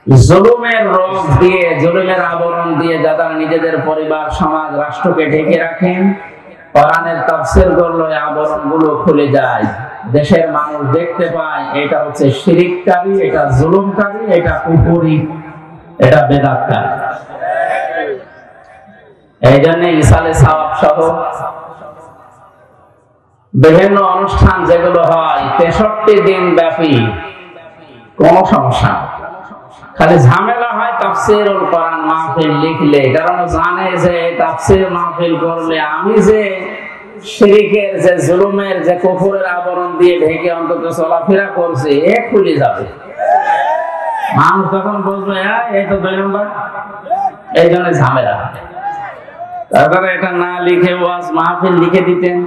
জুলুমের রোগ দিয়ে, জুলুমের আবরণ দিয়ে যারা নিজেদের পরিবার, সমাজ, রাষ্ট্রকে ঢেকে রাখেন, কোরআনের তাফসীর করলে আবরণগুলো খুলে যায়। দেশের মানুষ দেখতে পায় এটা হচ্ছে শিরককারী, এটা জুলুমকারী, এটা কুফরি, এটা বেদাতকারী। এই জন্য ইসালে সওয়াব সহ বিভিন্ন অনুষ্ঠান যেগুলো হয় 63 দিন ব্যাপী, কোন সমস্যা, খালি ঝামেলা হয় তাফসীরুল কোরআন মাহফিল লিখলে। কারণ জানে যে তাফসীর মাহফিল করলে আমি যে শিরকের, যে জুলুমের, যে কুফরের আবরণ দিয়ে ঢেকে অন্তত চলাফেরা করছে, এ খুলে যাবে। মানুষ তখন বুঝবে এই তো 2 নম্বর। এই জন্য ঝামেলা। তারপরে এটা না লিখে ওয়াজ মাহফিল লিখে দিতেন।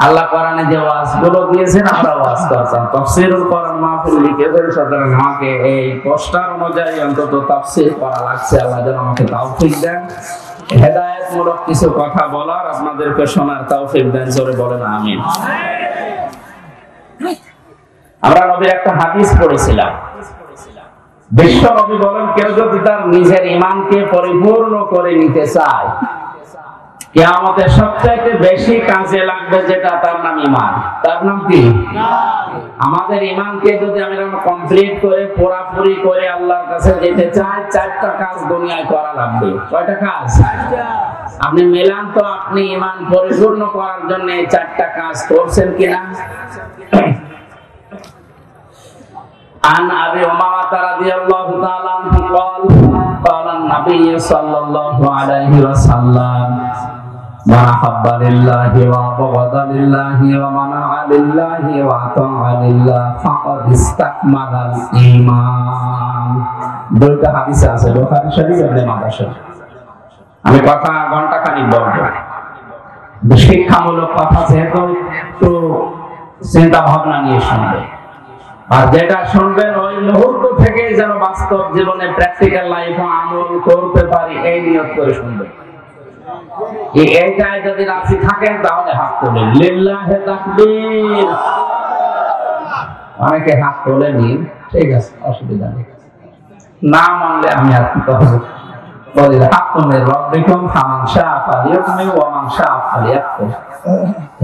আল্লাহ কোরআনে যে ওয়াজগুলো দিয়েছেন আমরা ওয়াজ করতাম, তাফসীরুল কোরআন মাহফিল লিখেছেন। সুতরাং আমাকে এই পোস্টার অনুযায়ী অন্তত তাফসীর করা লাগছে। আল্লাহ যেন আমাকে তৌফিক দেন, হেদায়েতমূলক কিছু কথা বলার, আপনাদেরকে শোনার তৌফিক দেন। জোরে বলেন আমিন। আমরা নবীর একটা হাদিস পড়েছিলাম। বিশ্ব নবী বলেন, কেউ যদি তার নিজের ঈমানকে পরিপূর্ণ করে নিতে চায়, কিয়ামতের সবচেয়ে বেশি কাজে লাগবে যেটা, তার নাম ঈমান। তার নাম কি? আমাদের ঈমানকে যদি আমরা কমপ্লিট করে, পুরোপুরি করে আল্লাহর কাছে যেতে চাই, 4টা কাজ দুনিয়ায় করা লাগবে। কয়টা কাজ? আপনি মেলান তো, আপনি ঈমান পরিপূর্ণ করার জন্য এই 4টা কাজ করছেন কিনা? عن أبي أمامة رضي الله تعالى عنه قال قال النبي صلى الله عليه وسلم ما أحب لله وأبغض لله ومنع لله وأطاع لله فقد استكمل الإيمان। দুইটা হাদিস আছে, বুখারী শরীফ ইবনে মাজাহ শরীফ। আমি কথা ঘন্টা খানিক বলবো, শিক্ষামূলক কথা, যেহেতু একটু চিন্তা ভাবনা নিয়ে শুনবে। আর যেটা শুনবেন ওই মুহূর্ত থেকে যেন বাস্তব জীবনে, প্র্যাকটিক্যাল লাইফে আমল করতে পারি, এই নিয়ত করে শুনবেন। এইটাই যদি রাজি থাকেন তাহলে হাত তোলেন, লিল্লাহে তাকবীর। অনেকে হাত তোলেনি, ঠিক আছে, অসুবিধা নেই। না মানলে আমি আর কি করব, বলি হাত তোলেন। রব্বিকুম ফামান শাআ ফালিউমিন ওয়া মান শাআ ফালিয়াকফুর।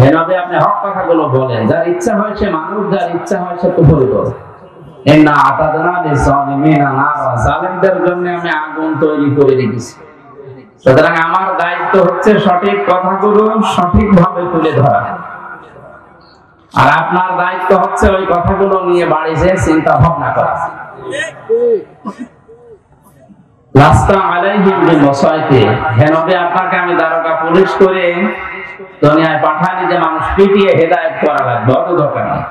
এভাবে আপনি হক কথাগুলো বলেন, যার ইচ্ছা হয় সে মানুষ, যার ইচ্ছা হয় সে কুফরি করে। ইন্না আতাদনা লিযালিমিনা নারা, জালিমদের জন্য আমি আগুন তৈরি করে রেখেছি। সুতরাং আমার দায়িত্ব হচ্ছে সঠিক কথাগুলো সঠিকভাবে তুলে ধরা, আর আপনার দায়িত্ব হচ্ছে ওই কথাগুলো নিয়ে বাড়ি যেয়ে চিন্তা ভাবনা করা। লাস্তা আলাইহিম বিমুসাইতির, হে নবী আপনাকে আমি দারোগা পুলিশ করে দুনিয়ায় পাঠানি যে মানুষ পিটিয়ে হেদায়েত করা লাগবে, অত দরকার নেই।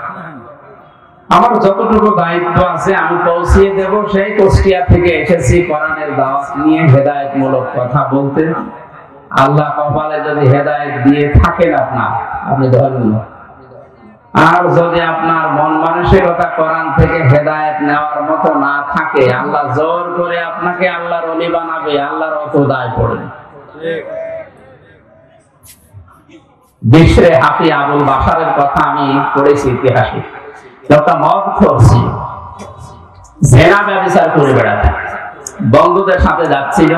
আমার যতটুকু দায়িত্ব আছে আমি পৌঁছিয়ে দেব। সেই কুষ্টিয়া থেকে এসেছি কোরআনের দাওয়াত নিয়ে, হেদায়েতমূলক কথা বলতে। আল্লাহ কপালে যদি হেদায়েত দিয়ে থাকেন আপনি ধন্য। আর যদি আপনার মন মানসিকতা কোরআন থেকে হেদায়েত নেওয়ার মতো না থাকে, আল্লাহ জোর করে আপনাকে আল্লাহর ওলি বানাবে, আল্লাহর অত দায় পড়বে। বিশরে হাফি আবুল বাশারের কথা আমি পড়েছি ইতিহাসে। একটা মদ করছি, জেনা ব্যভিচার করে বেড়াতে, বন্ধুদের সাথে যাচ্ছিল।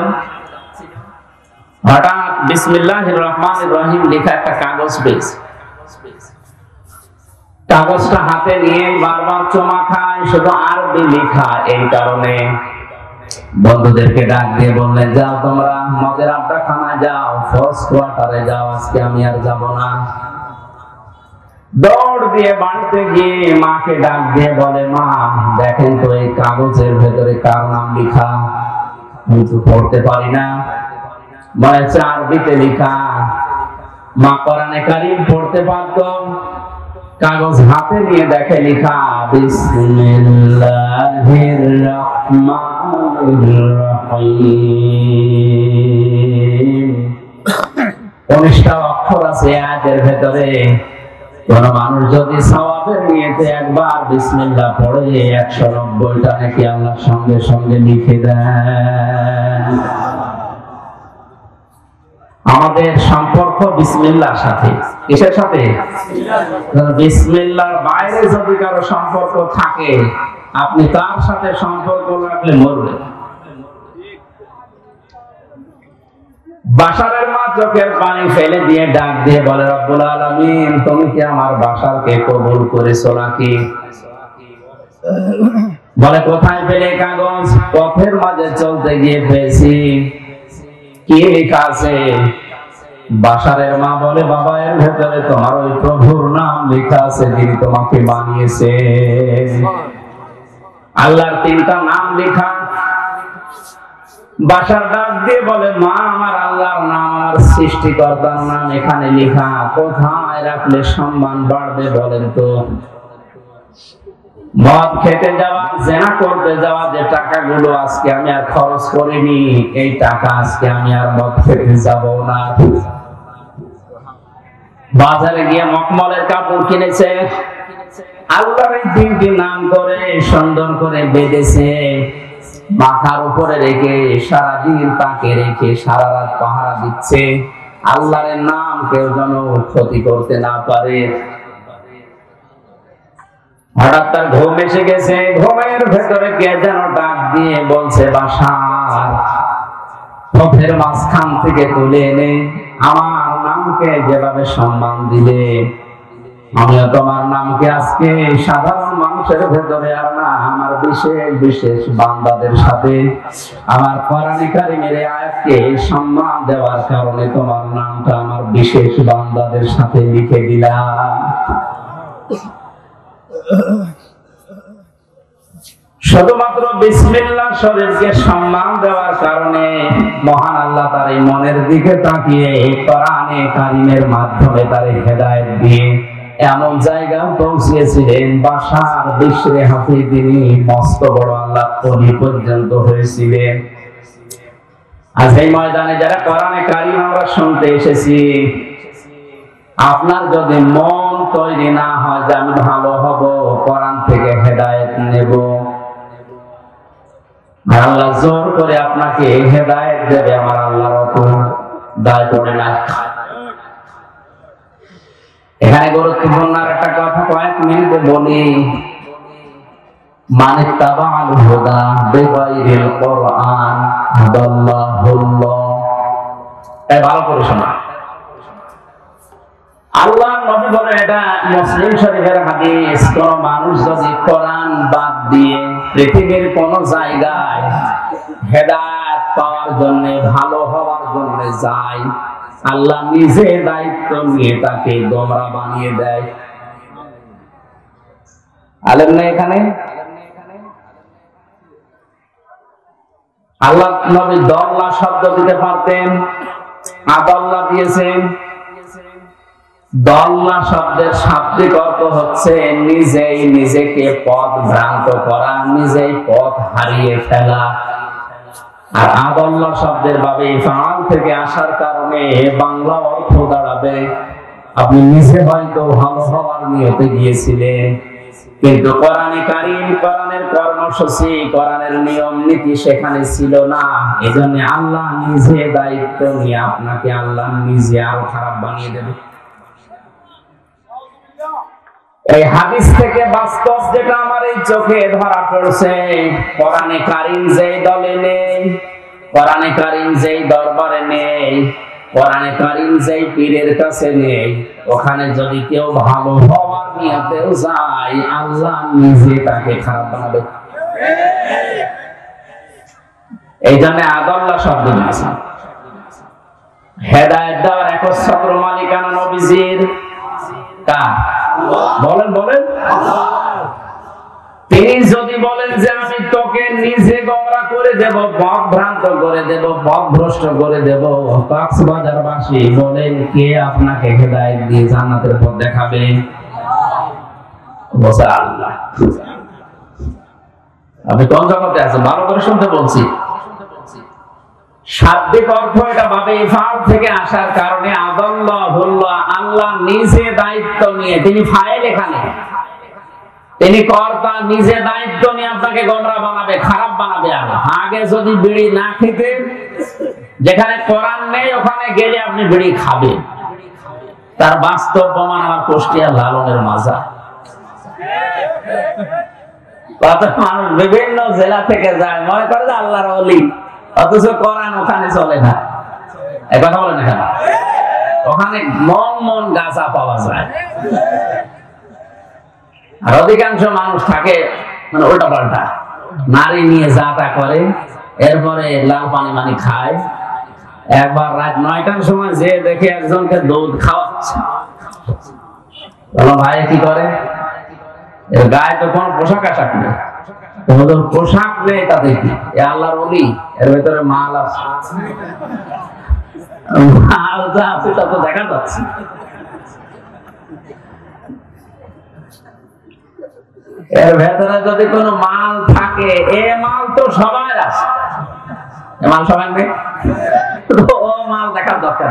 হঠাৎ বিসমিল্লাহির রহমানির রহিম লেখা একটা কাগজ পেয়েছে। কাগজটা হাতে নিয়ে বারবার চমা খায়, শুধু আরবি লেখা। এই কারণে বন্ধুদেরকে ডাক দিয়ে বললেন, যাও তোমরা মদের আড্ডা খানায় যাও, ফোর্স কোয়ার্টারে যাও, আজকে আমি আর যাব না। দৌড় দিয়ে বাড়িতে গিয়ে মাকে ডাক দিয়ে বলে, মা দেখেন তো এই কাগজের ভেতরে কার নাম লেখা, আমি তো পড়তে পারি না। বলে আরবিতে লেখা। মা কোরআনে কারীম পড়তে পারত, কাগজ হাতে নিয়ে দেখে লেখা বিসমিল্লাহির রহমানির রহিম। 19টা অক্ষর আছে আয়াতের ভেতরে। কোন মানুষ যদি সওয়াবের নিয়তে একবার বিসমিল্লাহ পড়ে, 190টা নাকি আল্লাহর সঙ্গে সঙ্গে লিখে দেন। আমাদের সম্পর্ক বিসমিল্লাহর সাথে। কিসের সাথে? বিসমিল্লাহর বাইরে যদি কারো সম্পর্ক থাকে, আপনি তার সাথে সম্পর্ক রাখলে মরবে। বাশারের মা চোখের পানি ফেলে দিয়ে ডাক দিয়ে বলে, রব্বুল আলামিন, তুমি কি আমার বাশারকে কবুল করেছো নাকি? বলে, কোথায় পেলে কাগজ? পথের মাঝে চলতে গিয়ে পেয়েছি। কি লেখা আছে? বাশারের মা বলে, বাবা, এর ভেতরে তোমার ওই প্রভুর নাম লেখা আছে, যিনি তোমাকে বানিয়েছে। আল্লাহর 3টা নাম লেখা। বাশার ডাক দিয়ে বলে, মা, আমার আল্লাহর নাম, আমার সৃষ্টিকর্তার নাম এখানে লেখা, কোথায় রাখলে সম্মান বাড়বে বলেন তো? মদ খেতে যাওয়া, জেনা করতে যাওয়া যে টাকাগুলো আজকে আমি আর খরচ করিনি, এই টাকা আজকে আমি আর মদ খেতে যাব না। বাজারে গিয়ে মখমলের কাপড় কিনেছে, আল্লাহর এই 3টি নাম করে সুন্দর করে বেঁধেছে, মাথার উপরে রেখে সারাদিন তাকে রেখে সারা রাত পাহারা দিচ্ছে, আল্লাহর নাম কেউ যেন ক্ষতি করতে না পারে। হঠাৎ তার ঘুম এসে গেছে, ঘুমের ভেতরে কে যেন ডাক দিয়ে বলছে, বাশার, পথের মাঝখান থেকে তুলে এনে আমার নামকে যেভাবে সম্মান দিলে, আমিও তোমার নামকে আজকে সাধারণ মানুষের ভেতরে আর না, আমার বিশেষ বিশেষ বান্দাদের সাথে আমার কোরআনে কারিমের আয়াতকে সম্মান দেওয়ার কারণে তোমার নামটা আমার বিশেষ বান্দাদের সাথে লিখে দিলাম। শুধুমাত্র বিসমিল্লাহ শরীফকে সম্মান দেওয়ার কারণে মহান আল্লাহ তার এই মনের দিকে তাকিয়ে কোরআনে কারিমের মাধ্যমে তার হেদায়েত দিয়ে এমন জায়গা পৌঁছিয়েছিলেন, বাশার বিশরে হাফিজ তিনি মস্ত বড় আল্লাহ ওলি পর্যন্ত হয়েছিলেন। আজ এই ময়দানে যারা কোরআনে কারিম আমরা শুনতে এসেছি, আপনার যদি মন তৈরি না হয় যে আমি ভালো হব, কোরআন থেকে হেদায়েত নেব, আল্লাহ জোর করে আপনাকে হেদায়েত দেবে, আমার আল্লাহর অত দায় পড়ে না। এখানে গুরুত্বপূর্ণ একটা কথা কয়েক মিনিটে বলি, মান ইত্তাবাআল হুদা বিগাইরিল কোরআন দাল্লাহুল্লাহ। ভালো করে শোনা, আল্লাহ নবী বলেন, এটা মুসলিম শরীফের হাদিস, কোন মানুষ যদি কোরআন বাদ দিয়ে পৃথিবীর কোন জায়গায় হেদায়েত পাওয়ার জন্য, ভালো হওয়ার জন্য যায়, আল্লাহ নিজে দায়িত্ব নিয়ে তাকে গোমরা বানিয়ে দেয়। আলেম না এখানে? আল্লাহ নবী দল্লা শব্দ দিতে পারতেন, আদাল্লা দিয়েছেন। দল্লা শব্দের শাব্দিক অর্থ হচ্ছে নিজেই নিজেকে পথ ভ্রান্ত করা, নিজেই পথ হারিয়ে ফেলা। আর আদাল্লা শব্দের ভাবে ফাল থেকে আসার কারণে বাংলা অর্থ দাঁড়াবে আপনি নিজে হয়তো ভালো হওয়ার নিয়তে গিয়েছিলেন, কিন্তু কোরআনে কারীম, কোরআনের কর্মসূচি, কোরআনের নিয়ম নীতি সেখানে ছিল না। এজন্য আল্লাহ নিজে দায়িত্ব নিয়ে আপনাকে আল্লাহ নিজে আরো খারাপ বানিয়ে দেবে। এই হাদিস থেকে বাস্তব যেটা আমার এই চোখে ধরা পড়ছে, কোরআনে কারীম যেই দলে নেই, কোরআনে কারীম যেই দরবারে নেই, কোরআনে কারীম যেই পীরের কাছে নেই, ওখানে যদি কেউ ভালো হওয়ার নিয়তেও যায়, আল্লাহ নিজে তাকে খারাপ বানাবে। এই জন্য আদাল্লাহ শব্দ দিয়েছে। হেদায়েত দেওয়ার একচ্ছত্র মালিকানা নবীজির। কার? বলেন বলেন। তিনি যদি বলেন যে আমি তোকে নিজে গোমরা করে দেব, পথ ভ্রান্ত করে দেব, পথ ভ্রষ্ট করে দেব, কক্সবাজারবাসী বলেন কে আপনাকে হেদায়েত দিয়ে জান্নাতের পথ দেখাবে? বসে আল্লাহ। আপনি কোন জগতে আছেন ভালো করে শুনতে বলছি। শাব্দিক অর্থ এটা ভাবে ইফাল থেকে আসার কারণে আদাল্লাহুল্লাহ, আল্লাহ নিজে দায়িত্ব নিয়ে, তিনি ফাইল এখানে, তিনি কর্তা, নিজে দায়িত্ব নিয়ে আপনাকে গোমরা বানাবে, খারাপ বানাবে। আগে যদি বিড়ি না খেতেন, যেখানে কোরআন নেই ওখানে গেলে আপনি বিড়ি খাবেন। তার বাস্তব প্রমাণ আমার কুষ্টিয়া লালনের মাজার। কত মানুষ বিভিন্ন জেলা থেকে যায়, মনে করে যে আল্লাহর ওলি, অথচ কোরআন ওখানে চলে না। এই কথা বলেন না কেন? ওখানে মন মন গাঁজা পাওয়া যায়। আর অধিকাংশ মানুষ থাকে মানে উল্টা পাল্টা, নারী নিয়ে যা তা করে, এরপরে লাল পানি মানি খায়। একবার রাত 9টার সময় যে দেখে একজনকে দুধ খাওয়াচ্ছে, ভাই কি করে, এর গায়ে তো কোনো পোশাক আশাক নেই, পোশাক নেই, তা দেখি আল্লাহর ওলি, এর ভেতরে মাল আছে, মাল যা আছে তা তো দেখা যাচ্ছে। এর ভেতরে যদি কোনো মাল থাকে, এ মাল তো সবার আছে, এ মাল সবার নেই, ও মাল দেখার দরকার।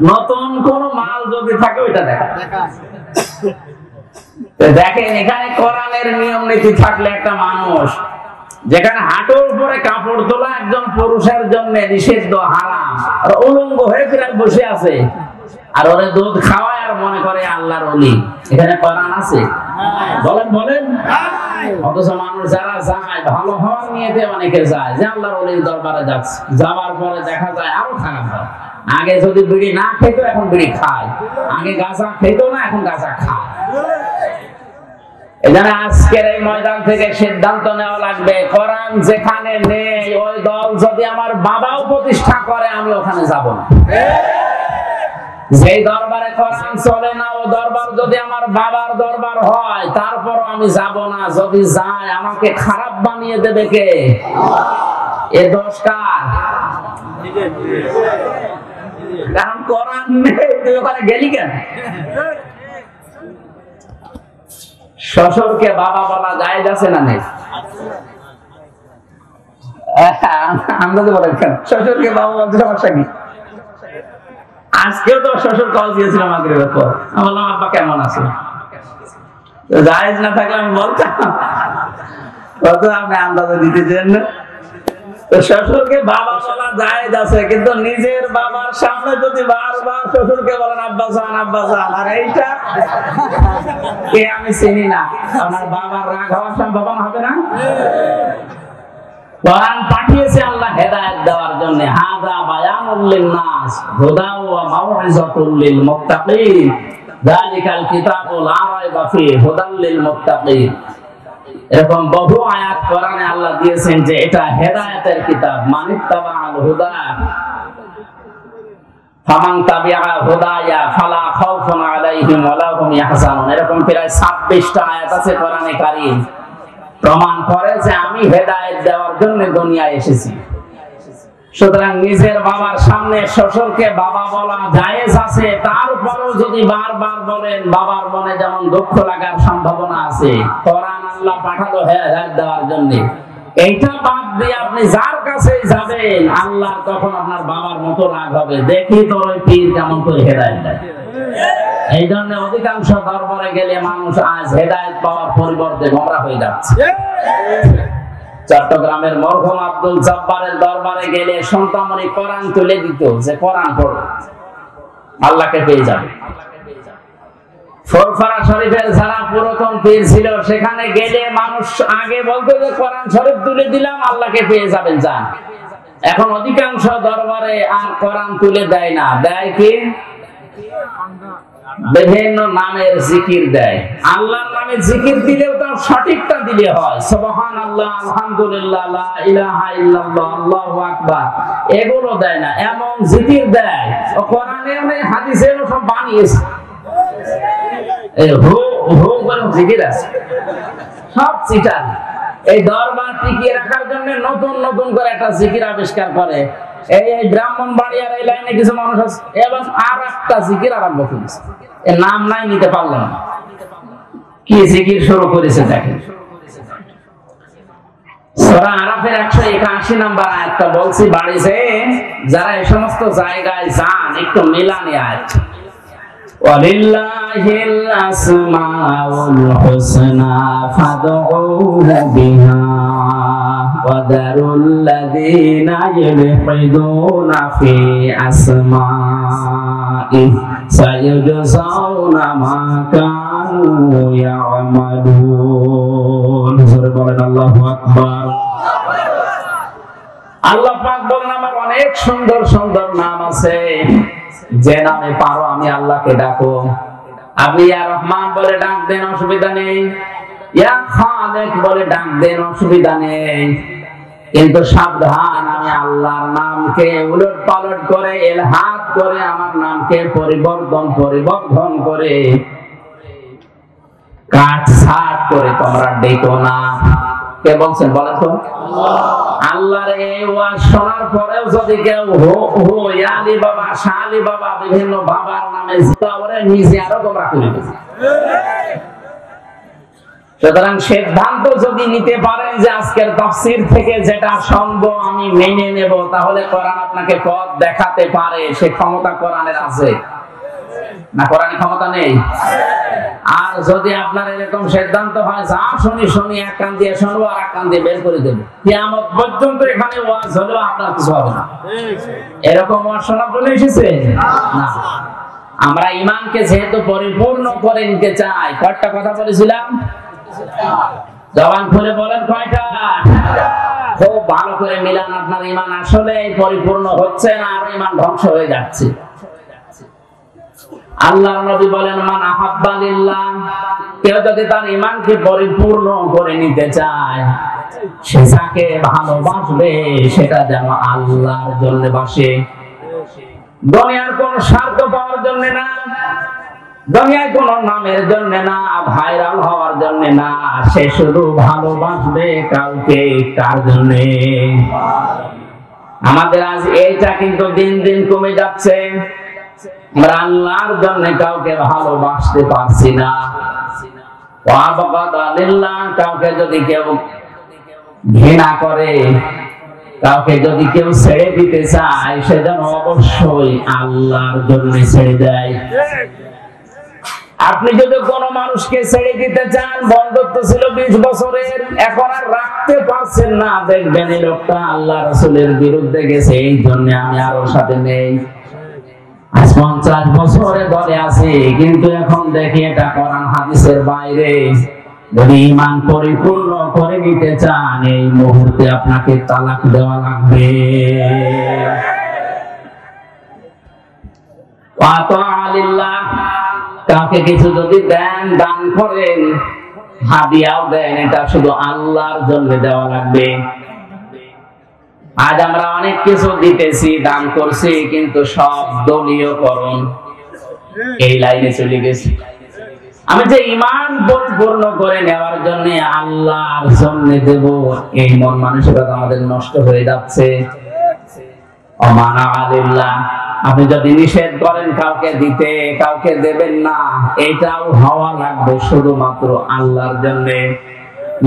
নতুন কোন মাল যদি থাকে ওইটা দেখা। দেখেন এখানে কোরআনের নিয়ম নীতি থাকলে একটা মানুষ, যেখানে হাঁটুর উপরে কাপড় তোলা একজন পুরুষের জন্য নিষিদ্ধ, হারাম, আর উলঙ্গ হয়ে ফিরে বসে আছে, আর ওরে দুধ খাওয়ায় আর মনে করে আল্লাহর ওলি, এখানে কোরআন আছে? বলেন বলেন। অথচ মানুষ যারা যায় ভালো হওয়ার নিয়েতে অনেকে যায়, যে আল্লাহর ওলির দরবারে যাচ্ছে, যাওয়ার পরে দেখা যায় আরো খারাপ হয়। আগে যদি বিড়ি না খেত এখন বিড়ি খায়, আগে গাঁজা খেত না এখন গাঁজা খায়। এখানে আজকের এই ময়দান থেকে সিদ্ধান্ত নেওয়া লাগবে, কোরআন যেখানে নেই ওই দল যদি আমার বাবাও প্রতিষ্ঠা করে আমি ওখানে যাব না। যেই দরবারে কোরআন চলে না ও দরবার যদি আমার বাবার দরবার হয় তারপর আমি যাব না। যদি যায় আমাকে খারাপ বানিয়ে দেবে কে? এ দোষ কার? কারণ কোরআন নেই, তুই ওখানে গেলি কেন? শ্বশুরকে বাবা বলা জায়েজ আছে না নেই? আমরা তো বলেন কেন শ্বশুরকে বাবা বলতে সমস্যা কি? আজকেও তো শ্বশুর কল দিয়েছিলাম মাগরিবের পর, আমি বললাম আব্বা কেমন আছে, জায়েজ না থাকলে আমি বলতাম, কত আপনি আন্দাজে দিতেছেন না। তো শ্বশুরকে বাবা বলা জায়েজ আছে, কিন্তু নিজের বাবার সামনে যদি বারবার শ্বশুরকে বলেন আব্বা জান, আর এইটা কে আমি চিনি না, আমার বাবার রাগ হওয়ার সম্ভাবনা হবে না? কোরআন পাঠিয়েছে আল্লাহ হেদায়েত দেওয়ার জন্য, হাযা বায়ানুল লিন-নাস হুদা ওয়া মাউইযাতুল লিল মুত্তাকিন, যালিকাল কিতাবু লা রাইবা ফীহি হুদাল লিল মুত্তাকিন। এরকম বহু আয়াত কোরআনে আল্লাহ দিয়েছেন যে এটা হেদায়েতের কিতাব। মানিত্তাবাআল হুদা ফামান তাবিআ হুদায়া ফালা খাউফুন আলাইহিম ওয়া লা হুম ইয়াহজানুন। এরকম প্রায় 26টা আয়াত আছে কোরআনে কারীম, প্রমাণ করে যে আমি হেদায়েত দেওয়ার জন্য দুনিয়ায় এসেছি। সুতরাং নিজের বাবার সামনে শ্বশুরকে বাবা বলা জায়েজ আছে, তারপরও যদি বারবার বলেন বাবার মনে যেমন দুঃখ লাগার সম্ভাবনা আছে। কোরআন আল্লাহ পাঠালো হেদায়েত দেওয়ার জন্য, এইটা বাদ দিয়ে আপনি যার কাছে যাবেন আল্লাহ তখন আপনার বাবার মতো রাগ হবে, দেখি তোর ওই পীর কেমন করে হেদায়েত দেয়। এই জন্য অধিকাংশ দরবারে গেলে মানুষ আজ হেদায়েত পাওয়ার পরিবর্তে গোমরা হয়ে যাচ্ছে। চট্টগ্রামের মরহুম আব্দুল জব্বারের দরবারে গেলে সন্তানমণি কোরআন তুলে দিত, যে কোরআন পড়ো আল্লাহকে পেয়ে যাবে। ফুরফুরা শরীফের যারা পুরাতন পীর ছিল সেখানে গেলে মানুষ আগে বলতো যে কোরআন শরীফ তুলে দিলাম আল্লাহকে পেয়ে যাবেন, যান। এখন অধিকাংশ দরবারে আর কোরআন তুলে দেয় না, দেয় কি? বিভিন্ন নামের জিকির দেয়। আল্লাহর নামে জিকির দিলেও তার সঠিকটা দিলে হয়, সুবহানাল্লাহ, আলহামদুলিল্লাহ, লা ইলাহা ইল্লাল্লাহ, আল্লাহু আকবার, এগুলো দেয় না। এমন জিকির দেয় ও কোরআনে নেই, হাদিসে সব বানিয়েছে। এই হু হু করে জিকির আছে, সব চিটার। এই দরবার টিকিয়ে রাখার জন্য নতুন নতুন করে একটা জিকির আবিষ্কার করে। এই ব্রাহ্মণবাড়িয়ার এই লাইনে কিছু মানুষ আছে, এবং আর একটা জিকির আরম্ভ করেছে, এর নাম নাই, নিতে পারলাম না। কি জিকির শুরু করেছে দেখেন। সূরা আরাফের 181 নম্বর আয়াতটা বলছি, বাড়িতে যারা এই সমস্ত জায়গায় যান একটু মিলানি আয়াত। ওয়ালিল্লাহিল আসমাউল হুসনা ফাদউহু বিহা وذروا الذين يلحدون في أسمائه سيجزون ما كانوا يعملون الله أكبر আল্লাহ পাক বলেন আমার অনেক সুন্দর সুন্দর নাম আছে, যে নামে পারো আমি আল্লাহকে ডাকো। আপনি ইয়া রহমান বলে ডাক দেন, অসুবিধা নেই। ইয়া খালেক বলে ডাক দেন, অসুবিধা নেই। কিন্তু সাবধান, আমি আল্লাহর নামকে উলট পালট করে ইলহাদ করে আমার নামকে পরিবর্তন করে কাটছাঁট করে তোমরা ডেকো না। কে বলছেন বলেন তো? আল্লাহর এই ওয়াজ শোনার পরেও যদি কেউ হো আলী বাবা, শাহ আলী বাবা, বিভিন্ন বাবার নামে জিতাওরে নিজে আরো গোমরাহ করে দিবে। সুতরাং সিদ্ধান্ত যদি নিতে পারেন যে আজকের তাফসীর থেকে যেটা শুনবো আমি মেনে নেব, তাহলে কোরআন আপনাকে পথ দেখাতে পারে। সে ক্ষমতা কোরআনের আছে না? কোরআনের ক্ষমতা নেই? আর যদি আপনার এরকম সিদ্ধান্ত হয় যা শুনি এক কান দিয়ে শুনবো আর এক কান দিয়ে বের করে দেবো, কিয়ামত পর্যন্ত এখানে ওয়াজ হলেও আপনার কিছু হবে না। এরকম ওয়াজ শোনার জন্য এসেছে না। আমরা ঈমানকে যেহেতু পরিপূর্ণ করে নিতে চাই, কয়টা কথা বলেছিলাম? জবান খুলে বলেন কয়টা? খুব ভালো করে মিলান। আপনার ঈমান আসলে পরিপূর্ণ হচ্ছে না, আর ঈমান ধ্বংস হয়ে যাচ্ছে। আল্লাহর নবী বলেন মান আহাব্বা লিল্লাহ, কেউ যদি তার ঈমানকে পরিপূর্ণ করে নিতে চায়, সে যাকে ভালোবাসবে সেটা যেন আল্লাহর জন্য বাসে, দুনিয়ার কোন স্বার্থ পাওয়ার জন্য না, দুনিয়ার কোন নামের জন্য না, ভাইরাল হওয়ার জন্য না। সে শুধু ভালোবাসবে কাউকে, কার জন্য? আমাদের আজ এইটা কিন্তু দিন দিন কমে যাচ্ছে। আমরা আল্লাহর জন্য কাউকে ভালোবাসতে পারছি না। কাউকে যদি কেউ ঘৃণা করে, কাউকে যদি কেউ ছেড়ে দিতে চায়, সে যেন অবশ্যই আল্লাহর জন্য ছেড়ে দেয়। আপনি যদি কোন মানুষকে ছেড়ে দিতে চান, বন্ধুত্ব ছিল 20 বছরের, এখন আর রাখতে পারছেন না, দেখবেন এই লোকটা আল্লাহ রাসূলের বিরুদ্ধে গেছে, এই জন্য আমি আর ওর সাথে নেই। 50 বছরে দলে আছে, কিন্তু এখন দেখি এটা কোরআন হাদিসের বাইরে। যদি ঈমান পরিপূর্ণ করে নিতে চান, এই মুহূর্তে আপনাকে তালাক দেওয়া লাগবে। কাউকে কিছু যদি দেন, দান করেন, হাদিয়াও দেন, এটা শুধু আল্লাহর জন্য দেওয়া লাগবে। আজ আমরা অনেক কিছু দিতেছি, দান করছি, কিন্তু সব দলীয়করণ এই লাইনে চলে গেছি। আমি যে ঈমান পরিপূর্ণ করে নেওয়ার জন্য আল্লাহর জন্য দেব, এই মন মানসিকতা আমাদের নষ্ট হয়ে যাচ্ছে। অমানা আলিল্লাহ, আপনি যদি নিষেধ করেন কাউকে দিতে, কাউকে দেবেন না, এটাও হওয়া লাগবে শুধুমাত্র আল্লাহর জন্য।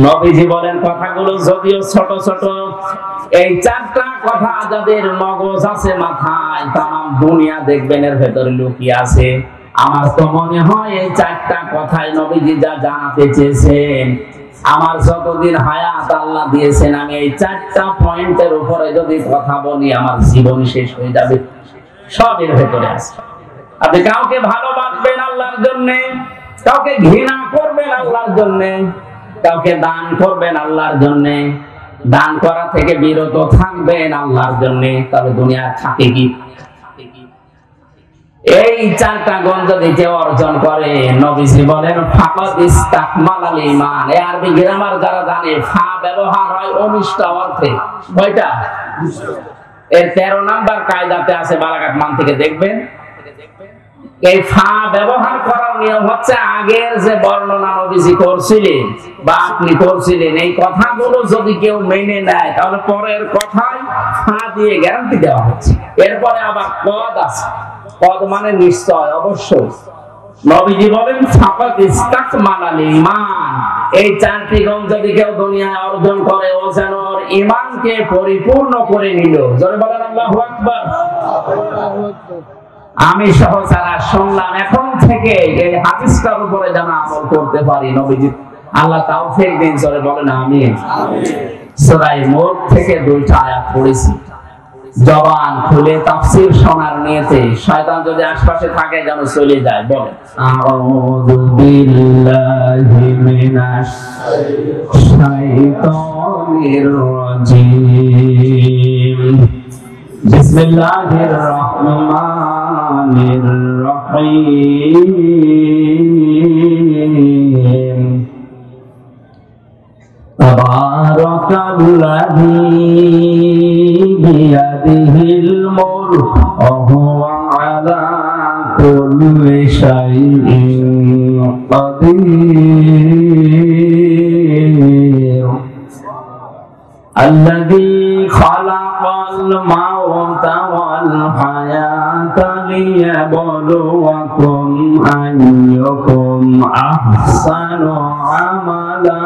নবীজি বলেন কথাগুলো যদিও ছোট ছোট, এই 4টা কথা যাদের মগজ আছে মাথায়, তাম দুনিয়া দেখবেন এর ভেতরে লুকিয়ে আছে। আমার তো মনে হয় এই 4টা কথাই নবীজি যা জানাতে চেয়েছেন, আমার যতদিন হায়াত আল্লাহ দিয়েছেন, আমি এই 4টা পয়েন্টের উপরে যদি কথা বলি আমার জীবন শেষ হয়ে যাবে। সব এর ভেতরে আছে। আপনি কাউকে ভালোবাসবেন আল্লাহর জন্য, কাউকে ঘৃণা করবেন আল্লাহর জন্য, কাউকে দান করবেন আল্লাহর জন্য, দান করা থেকে বিরত থাকবেন আল্লাহর জন্য, তবে দুনিয়া থাকে কি? এই 4টা গুণ যদি কেউ অর্জন করে, নবীজি বলেন ফাকাদ ইস্তাকমালাল ঈমান। এই আরবি গ্রামার যারা জানে, ফা ব্যবহার হয় 19টা অর্থে। কয়টা? এর 13 নাম্বার কায়দাতে আছে, বালাগাত মান থেকে দেখবেন। এই ফা ব্যবহার করার নিয়ম হচ্ছে আগের যে বর্ণনা নবীজি করছিলেন বা আপনি করছিলেন, এই কথাগুলো যদি কেউ মেনে নেয়, তাহলে পরের কথায় ফা দিয়ে গ্যারান্টি দেওয়া হচ্ছে। এরপরে আবার পদ আছে, পদ মানে নিশ্চয়, অবশ্যই। নবীজি বলেন ফাকাদ ইস্তাকমালাল ঈমান। এই 4টি গুণ যদি কেউ দুনিয়ায় অর্জন করে, ও যেন ওর ঈমানকে পরিপূর্ণ করে নিল। জোরে বলেন আল্লাহু আকবার। আমি সহ যারা শুনলাম, এখন থেকে এই হাদিসটার উপরে যেন আমল করতে পারি। নবীজি আল্লাহ তাওফিক দিন। জোরে বলেন আমিন। সূরা মুলক থেকে 2টা আয়াত পড়েছি। জবান খুলে তাফসীর শোনার নিয়তে, শয়তান যদি আশপাশে থাকে যেন চলে যায়। বলেন আউযু বিল্লাহি মিনাশ শাইতানির রাজীম। বিসমিল্লাহির রহমানির রহিম। তাবারাকাল্লাযী বিয়াদিহিল মুলক ওয়া হুয়া আলা কুল্লি শাইইন কাদির। আল্লাযী খালাকাল মাউতা ওয়াল হায়াতা লিয়াবলুয়াকুম আইয়ুকুম আহসানু আমালা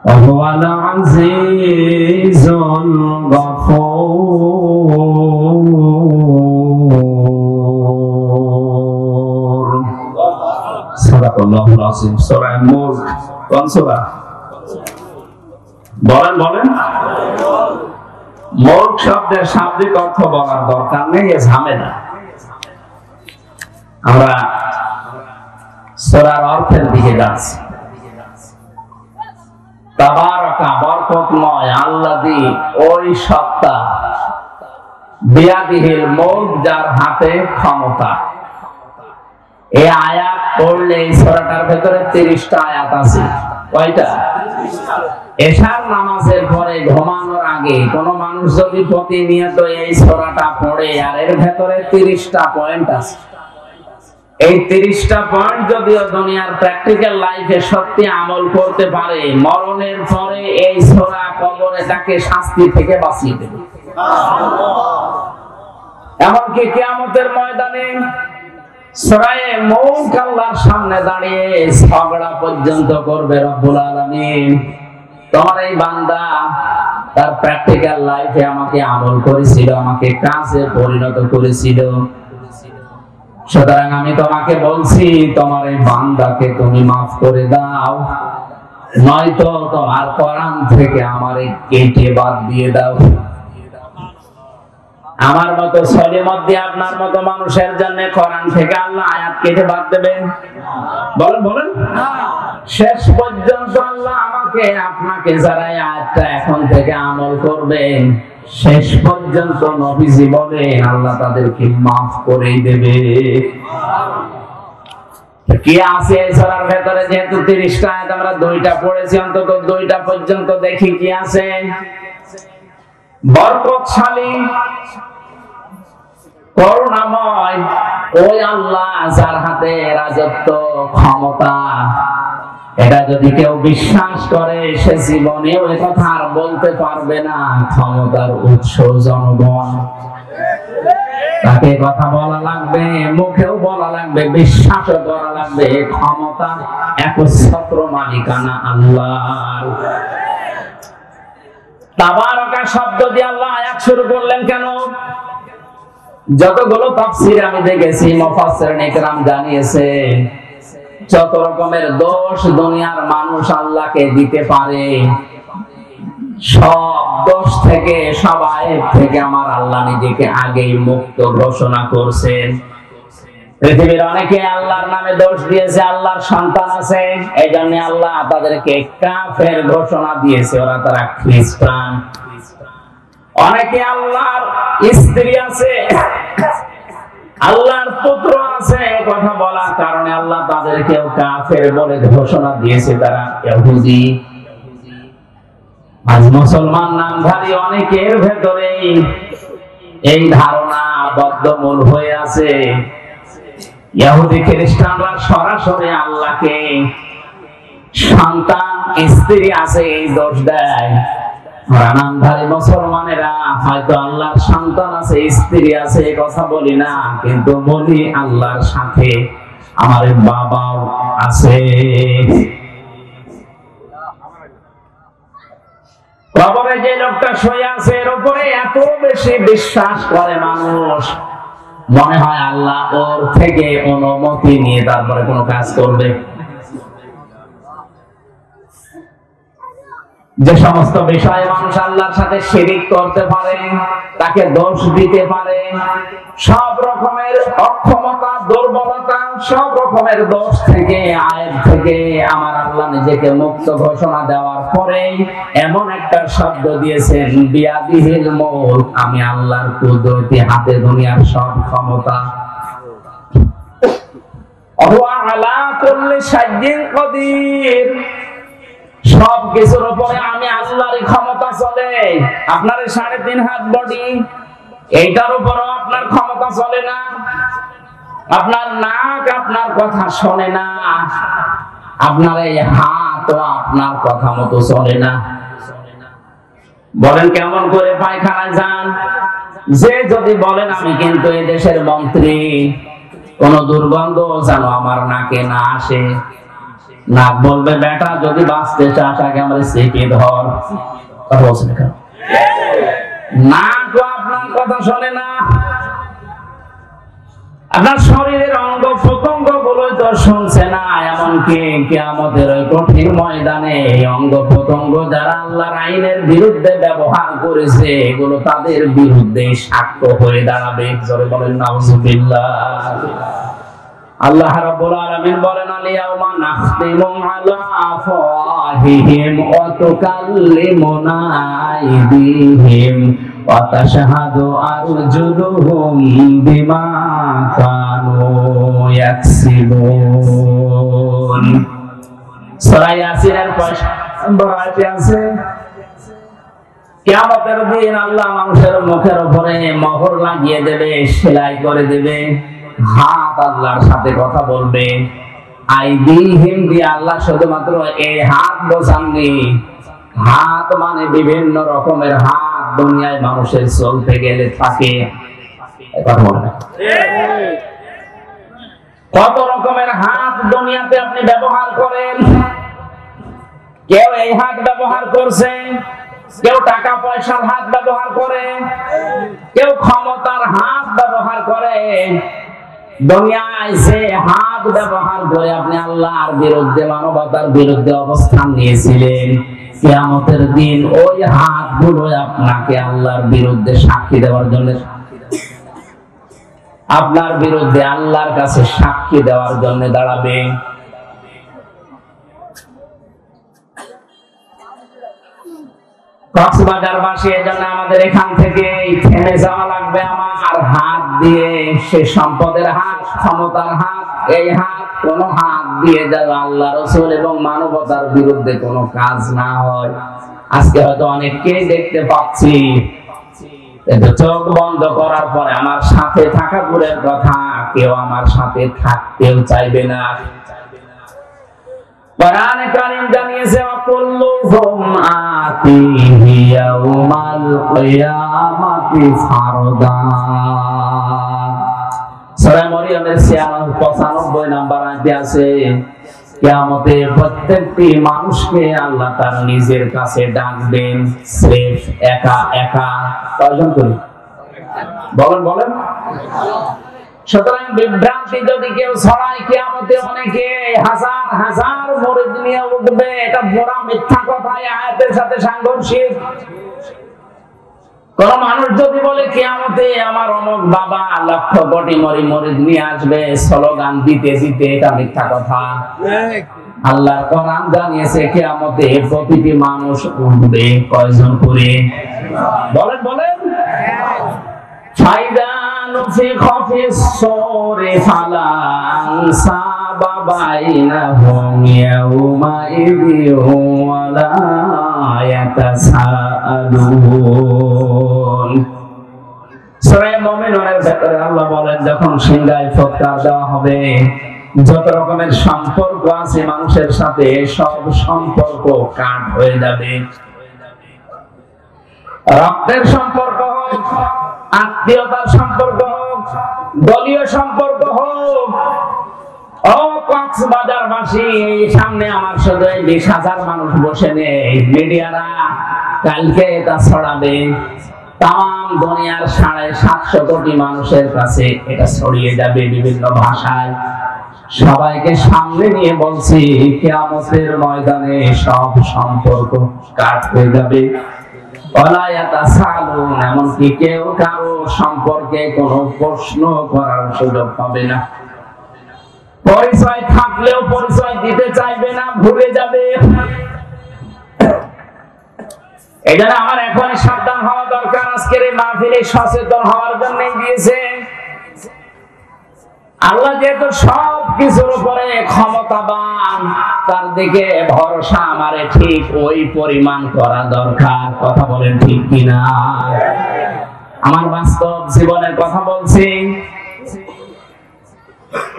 ওয়া হুয়াল আজিজুল গফুর। সাদাকাল্লাহুল আযীম। সূরা মুলক কোন সূরা? বলেন বলেন। মুলক শব্দের শাব্দিক অর্থ বলার দরকার নেই, এ ঝামেলা। আমরা সূরার অর্থের দিকে যাচ্ছি। তাবারাকা বরকতময়, আল্লাযী ওই সত্তা, বিয়াদিহিল মুলক যার হাতে ক্ষমতা। এই আয়াত পড়লে এই সূরাটার ভেতরে 30টা আয়াত আছে। কয়টা? এশার নামাজের পরে ঘুমানোর আগে কোন মানুষ যদি প্রতিনিয়ত এই সূরাটা পড়ে, আর এর ভেতরে 30টা পয়েন্ট আছে। এই 30টা পয়েন্ট যদিও দুনিয়ার প্র্যাকটিক্যাল লাইফে সত্যি আমল করতে পারে, মরণের পরে এই সূরা কবরে তাকে শাস্তি থেকে বাঁচিয়ে দেবে। এমনকি কিয়ামতের ময়দানে সূরা মুলক আল্লাহর সামনে দাঁড়িয়ে ঝগড়া পর্যন্ত করবে রব্বুল আলামিন। তোমার এই বান্দা তার প্র্যাকটিক্যাল লাইফে আমাকে আমল করেছিল, আমাকে কাজে পরিণত করেছিল, সুতরাং আমি তোমাকে বলছি তোমার এই বান্দাকে তুমি মাফ করে দাও, নয়তো তোমার কোরআন থেকে আমারে কেটে বাদ দিয়ে দাও। আমার মতো ছেলে মধ্যে আপনার মতো মানুষের জন্য কোরআন থেকে আল্লাহ আয়াত কেটে বাদ দেবেন? বলেন বলেন। শেষ পর্যন্ত আল্লাহ আমাকে আপনাকে যারা আয়াতটা এখন থেকে আমল করবেন, শেষ পর্যন্ত নবীজি বলেন আল্লাহ তাদেরকে মাফ করে দেবে। কি আছে এই সূরার ভেতরে? যেহেতু 30টা আয়াত আমরা 2টা পড়েছি, অন্তত 2টা পর্যন্ত দেখি কি আছে। বরকতশালী, করুণাময় ওই আল্লাহ যার হাতে রাজত্ব, ক্ষমতা। এটা যদি কেউ বিশ্বাস করে সে জীবনেও এ কথা আর বলতে পারবে না ক্ষমতার উৎস জনগণ। তাকে কথা বলা লাগবে, মুখেও বলা লাগবে, বিশ্বাসও করা লাগবে ক্ষমতা একচ্ছত্র মালিকানা আল্লাহর। তাবারাকা শব্দ দিয়ে আল্লাহ আয়াত শুরু করলেন কেন? যতগুলো তাফসীর আমি দেখেছি, মুফাসসিরিন ইকরাম জানিয়েছে যত রকমের দোষ দুনিয়ার মানুষ আল্লাহকে দিতে পারে, সব দোষ থেকে, সব আয়াত থেকে আমার আল্লাহ নিজেকে আগেই মুক্ত ঘোষণা করছেন। পৃথিবীর অনেকে আল্লাহর নামে দোষ দিয়েছে, আল্লাহর সন্তান আছে, এই জন্য আল্লাহ তাদেরকে কাফের ঘোষণা দিয়েছে, ওরা তারা খ্রিস্টান। অনেকে আল্লাহর স্ত্রী আছে, আল্লাহর পুত্র আছে, কথা বলার কারণে আল্লাহ তাদেরকেও কাফের বলে ঘোষণা দিয়েছে, তারা ইহুদি। আজ মুসলমান নামধারী অনেকের ভেতরে এই ধারণা বদ্ধমূল হয়ে আছে। ইহুদি খ্রিস্টানরা সরাসরি আল্লাহকে সন্তান, স্ত্রী আছে এই দোষ দেয়। নামধারী মুসলমানেরা হয়তো আল্লাহর সন্তান আছে, স্ত্রী আছে, এই কথা বলি না, কিন্তু বলি আল্লাহর সাথে আমার বাবাও আছে। কবরে যে লোকটা শুয়ে আছে এর উপরে এত বেশি বিশ্বাস করে মানুষ, মনে হয় আল্লাহ ওর থেকে অনুমতি নিয়ে তারপরে কোনো কাজ করবে। যে সমস্ত বিষয়ে মানুষ আল্লাহর সাথে শিরিক করতে পারে, তাকে দোষ দিতে পারে, সব রকমের অক্ষমতা, দুর্বলতা, সব রকমের দোষ থেকে, আয়ের থেকে আমার আল্লাহ নিজেকে মুক্ত ঘোষণা দেওয়ার পরে এমন একটা শব্দ দিয়েছেন, বিয়াদিহিল মুলক, আমি আল্লাহর কুদরতি হাতে দুনিয়ার সব ক্ষমতা। ওয়া আলা কুল্লি শাইইন কাদির, সব কিছুর উপরে আমি আল্লাহরই ক্ষমতা চলে। আপনার 3.5 হাত বডি, এইটার উপরও আপনার ক্ষমতা চলে না। আপনার নাক আপনার কথা শোনে না, আপনার এই হাতও আপনার কথা মতো চলে না। বলেন কেমন করে পায়খানায় যান? যে যদি বলেন আমি কিন্তু এই দেশের মন্ত্রী, কোন দুর্গন্ধ যেন আমার নাকে না আসে, নাক বলবে বেটা যদি বাঁচতে চাস আগে আমার চেপে ধর। কথা বলছেন কেন? নাক আপনার কথা শোনে না। আপনার শরীরের অঙ্গ প্রত্যঙ্গ গুলোই তো শুনছে না। এমনকি কিয়ামতের ওই কঠিন ময়দানে অঙ্গ প্রত্যঙ্গ যারা আল্লাহর আইনের বিরুদ্ধে ব্যবহার করেছে, এগুলো তাদের বিরুদ্ধে সাক্ষ্য হয়ে দাঁড়াবে। জোরে বলেন নাউজুবিল্লাহ। আল্লাহ রাব্বুল আলামিন বলেন, আল-ইয়াওমা নাখতিমু আলা আফওয়াহিহিম ওয়া তুকাল্লিমুনা আইদিহিম ওয়া তাশহাদু আরজুলুহুম বিমা কানু ইয়াকসিবুন। সূরা ইয়াসিনের 5 নম্বর আয়াতে আছে, কিয়ামতের দিন আল্লাহ মানুষের মুখের উপরে মোহর লাগিয়ে দেবে, সেলাই করে দেবে। হাত আল্লাহর সাথে কথা বলবে। আইদিহিম দিয়ে আল্লাহ শুধুমাত্র এই হাত বোঝাননি, হাত মানে বিভিন্ন রকমের হাত দুনিয়ায় মানুষের চলতে গেলে থাকে। কত রকমের হাত দুনিয়াতে আপনি ব্যবহার করেন। কেউ এই হাত ব্যবহার করছে, কেউ টাকা পয়সার হাত ব্যবহার করে, কেউ ক্ষমতার হাত ব্যবহার করে। দুনিয়ায় যে হাত ব্যবহার করে আপনি আল্লাহর বিরুদ্ধে, মানবতার বিরুদ্ধে অবস্থান নিয়েছিলেন, কিয়ামতের দিন ওই হাতগুলো আপনাকে আল্লাহর বিরুদ্ধে সাক্ষী দেওয়ার জন্য, আপনার বিরুদ্ধে আল্লাহর কাছে সাক্ষী দেওয়ার জন্য দাঁড়াবে। কক্সবাজারবাসী এজন্য আমাদের এখান থেকে থেমে যাওয়া লাগবে। আমার হাত দিয়ে সে সম্পদের হাত, ক্ষমতার হাত, এই হাত কোন হাত দিয়ে যেন আল্লাহ রাসূল এবং মানবতার বিরুদ্ধে কোনো কাজ না হয়। আজকে হয়তো অনেককেই দেখতে পাচ্ছি, কিন্তু চোখ বন্ধ করার পরে আমার সাথে থাকা দূরের কথা, কেউ আমার সাথে থাকতেও চাইবে না। কোরআনে কারীম জানিয়েছে, কুল্লুহুম আতিহি ইয়াউমাল কিয়ামাতি ফারদা। সূরা মরিয়মের 95 নম্বর আয়াতে আছে, কিয়ামতে প্রত্যেকটি মানুষকে আল্লাহ তার নিজের কাছে ডাকবেন, স্রেফ একা একা। কয়জন করি? বলেন বলেন। সুতরাং বিভ্রান্তি যদি কেউ ছড়ায়, কিয়ামতে অনেকে হাজার হাজার মুরিদ নিয়ে উঠবে, এটা বড় মিথ্যা কথা, আয়াতের সাথে সাংঘর্ষিক। কোন মানুষ যদি বলে কিয়ামতে আমার অমুক বাবা লক্ষ কোটি মুরিদ নিয়ে আসবে, স্লোগান দিতে দিতে, এটা মিথ্যা কথা। আল্লাহর কোরআন জানিয়েছে কিয়ামতে প্রতিটি মানুষ উঠবে কয়জন করে? বলেন বলেন। ফাইদা নুফিখা ফিস সূরি ফালা আনসাবা বাইনাহুম ইয়াউমা ইযি ওয়ালা ইয়াতাসাআলুন। সূরা মুমিনুনের ভেতরে আল্লাহ বলেন, যখন সিংহায় ফুৎকার দেওয়া হবে, যত রকমের সম্পর্ক আছে মানুষের সাথে, সব সম্পর্ক কাট হয়ে যাবে। রক্তের সম্পর্ক হোক, আত্মীয়তার সম্পর্ক হোক, দলীয় সম্পর্ক হোক। ও কক্সবাজারবাসী, সামনে আমার শুধু 20,000 মানুষ বসে নেই, মিডিয়ারা কালকে এটা ছড়াবে, তাম দুনিয়ার 750 কোটি মানুষের কাছে এটা ছড়িয়ে যাবে বিভিন্ন ভাষায়। সবাইকে সামনে নিয়ে বলছি কিয়ামতের ময়দানে সব সম্পর্ক কাট হয়ে যাবে। এমনকি কেউ কারো সম্পর্কে কোনো প্রশ্ন করার সুযোগ পাবে না। পরিচয় থাকলেও পরিচয় দিতে চাইবে না, ভুলে যাবে। এই জন্য আমার এখন সাবধান হওয়া দরকার। আজকের এই মাহফিলে সচেতন হওয়ার জন্যই দিয়েছে আল্লাহ। যেহেতু সব কিছুর উপরে ক্ষমতাবান, তার দিকে ভরসা আমারে ঠিক ওই পরিমাণ করা দরকার। কথা বলেন ঠিক কিনা? আমার বাস্তব জীবনের কথা বলছি।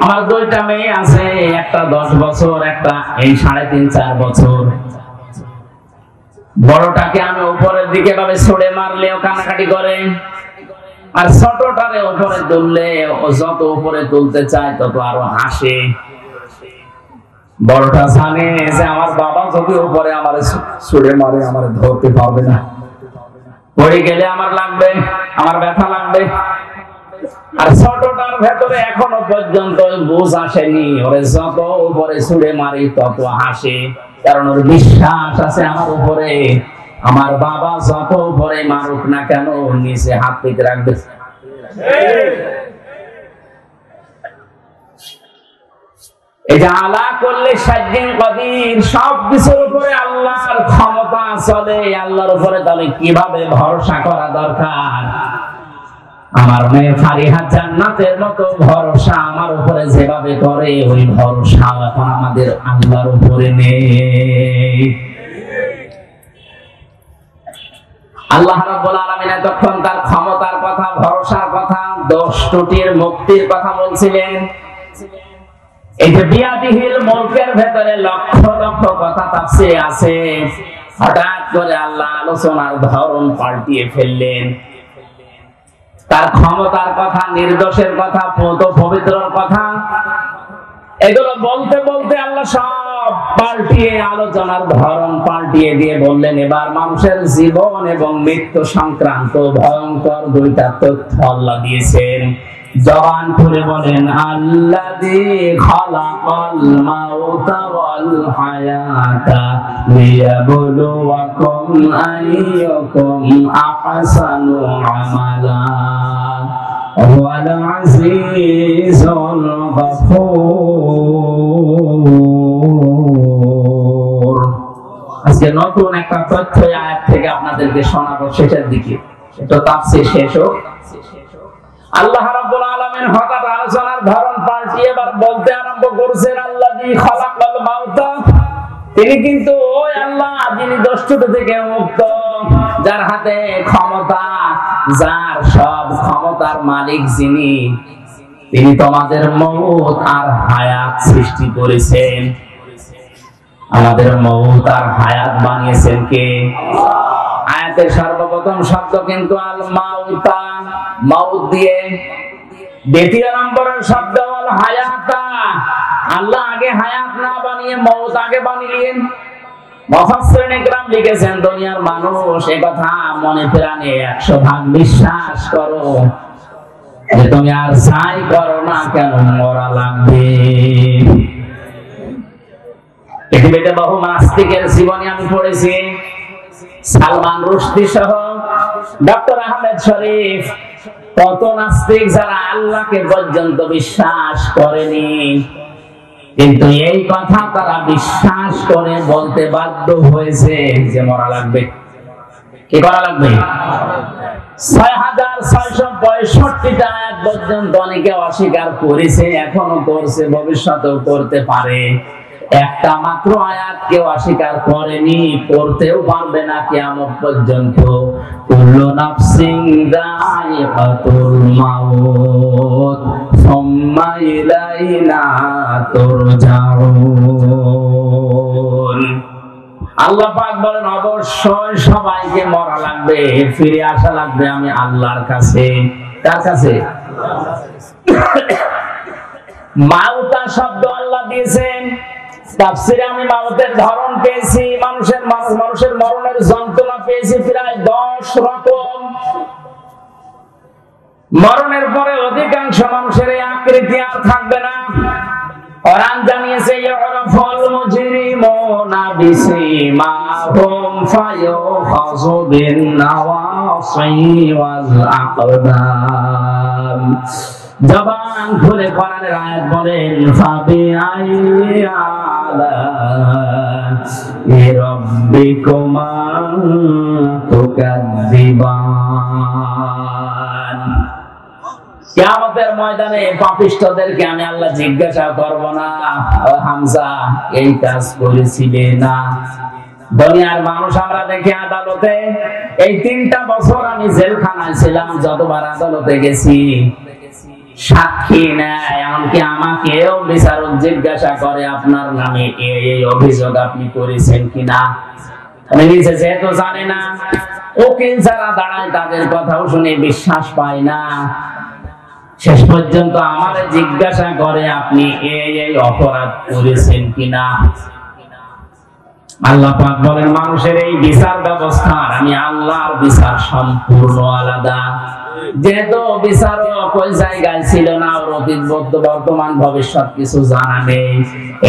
আমার দুইটা মেয়ে আছে, একটা 10 বছর, একটা এই 3.5-4 বছর। বড়টাকে আমি উপরের দিকে ভাবে ছুড়ে মারলেও কান্নাকাটি করে, আর ছোটটারে উপরে তুললে ও যত উপরে তুলতে চায় তত আরো হাসে। বড়টা জানে যে আমার বাবা যদি উপরে আমার ছুড়ে মারে আমার ধরতে পারবে না, পড়ে গেলে আমার লাগবে, আমার ব্যথা লাগবে। আর ছোটটার ভেতরে এখনো পর্যন্ত বুঝ আসেনি, ওরে যত উপরে ছুড়ে মারি তত হাসে, কারণ ওর বিশ্বাস আছে আমার উপরে আমার বাবা যত উপরে মারুক না কেন নিচে হাত পেতে রাখবে। এই যে আলা করলে সাজ্জিন কদির, সব কিছুর উপরে আল্লাহর ক্ষমতা চলে। আল্লাহর উপরে তাহলে কিভাবে ভরসা করা দরকার? আমার মেয়ে ফারিহা জান্নাতের মতো ভরসা আমার উপরে যেভাবে করে, ওই ভরসা এখন আমাদের আল্লাহর উপরে নেই। আল্লাহ রাব্বুল আলামিন তখন তার ক্ষমতার কথা, ভরসার কথা, দোষ ত্রুটির মুক্তির কথা বলছিলেন। এই যে বিয়াদিহিল মুলকের ভেতরে লক্ষ লক্ষ কথা তাফসীরে আছে। হঠাৎ করে আল্লাহ আলোচনার ধরন পাল্টিয়ে ফেললেন। তার ক্ষমতার কথা, নির্দোষের কথা, পবিত্রর কথা, এগুলো বলতে বলতে আল্লাহ সব পাল্টিয়ে আলোচনার ধরন পাল্টিয়ে দিয়ে বললেন, এবার মানুষের জীবন এবং মৃত্যু সংক্রান্ত ভয়ঙ্কর দুইটা তথ্য আল্লাহ দিয়েছেন। জবান খুলে বলেন, আল্লাযী খালাকাল মাউতা ওয়াল হায়াতা লিয়াবলুয়াকুম আইয়ুকুম আহসানু আমালা ওয়াল আজিজুল গফুর। আজকে নতুন একটা তথ্য আয়াত থেকে আপনাদেরকে শোনাবো শেষের দিকে, এটা তাফসীর শেষ হোক। আল্লাহ রাব্বুল আলামিন হঠাৎ আলোচনার ধরন পাল্টিয়ে এবার বলতে আরম্ভ করেছেন, আল্লাযী খালাকাল মাউতা, তিনি কিন্তু ওই আল্লাহ যিনি দোষত্রুটি থেকে মুক্ত, যার হাতে ক্ষমতা, যার সব ক্ষমতার মালিক যিনি, তিনি তোমাদের মউত আর হায়াত সৃষ্টি করেছেন। আমাদের মউত আর হায়াত বানিয়েছেন কে? আয়াতের সর্বপ্রথম শব্দ কিন্তু আল মাউতা, মাউত দিয়ে। দ্বিতীয় নম্বরের শব্দ আল হায়াতা, আল্লাহ আগে হায়াত না বানিয়ে মউত আগে বানিয়েছেন। মুফাসসিরিন ইকরাম লিখেছেন, দুনিয়ার মানুষ এই কথা মনে প্রাণে 100 ভাগ বিশ্বাস করো যে তুমি আর যাই করো না কেন মরা লাগবে। পৃথিবীতে বহু নাস্তিকের জীবনী আমি পড়েছি, সালমান রুশদি সহ ডক্টর আহমেদ শরীফ, কত নাস্তিক যারা আল্লাহকে পর্যন্ত বিশ্বাস করেনি, কিন্তু এই কথা তারা বিশ্বাস করে বলতে বাধ্য হয়েছে যে মরা লাগবে। কি করা লাগবে? 6665টা আয়াত পর্যন্ত অনেকে অস্বীকার করেছে, এখনো করছে, ভবিষ্যতেও করতে পারে। একটা মাত্র আয়াত কেউ অস্বীকার করেনি, করতেও পারবে না কিয়ামত পর্যন্ত। কুল্লু নাফসিন যায়িকাতুল মাউত সুম্মা ইলাইনা তুরজাউন। আল্লাহ পাক বলেন, অবশ্যই সবাইকে মরা লাগবে, ফিরে আসা লাগবে আমি আল্লাহর কাছে। কার কাছে? মাউতা শব্দ আল্লাহ দিয়েছেন। তাফসীরে আমি মাউতের ধরন পেয়েছি, মানুষের মরণের যন্ত্রণা পেয়েছি প্রায় 10 রকম। মরণের পরে অধিকাংশ মানুষের এই আকৃতি আর থাকবে না, কোরআন জানিয়েছে ইউরাফুল মুজরিমুনা বিসিমাহুম ফায়ুখাযু বিন নাওয়াসি ওয়াল আকদাম। জবান খুলে কোরআনের আয়াত বলেন ফাবিআই আলা'i রাব্বিকুমা তুকাযযিবান। কিয়ামতের ময়দানে পাপিষ্ঠদেরকে আমি আল্লাহ জিজ্ঞাসা করব না, ও হামজা এই কাজ করেছিলে না? দুনিয়ার মানুষ আমরা দেখি আদালতে, এই 3টা বছর আমি জেলখানায় ছিলাম, যতবার আদালতে গেছি সাক্ষী নেয়, এমনকি আমাকেও বিচারক জিজ্ঞাসা করে আপনার নামে এই অভিযোগ আপনি করেছেন কিনা। আমি নিজে যেহেতু জানি না, উকিল যারা দাঁড়ায় তাদের কথাও শুনে বিশ্বাস পাই না, শেষ পর্যন্ত আমারে জিজ্ঞাসা করে আপনি এই অপরাধ করেছেন কিনা। আল্লাহ পাক বলেন মানুষের এই বিচার ব্যবস্থার আমি আল্লাহর বিচার সম্পূর্ণ আলাদা। যেহেতু বিচারক ওই জায়গায় ছিল না, ওর অতীত বর্তমান ভবিষ্যৎ কিছু জানা নেই,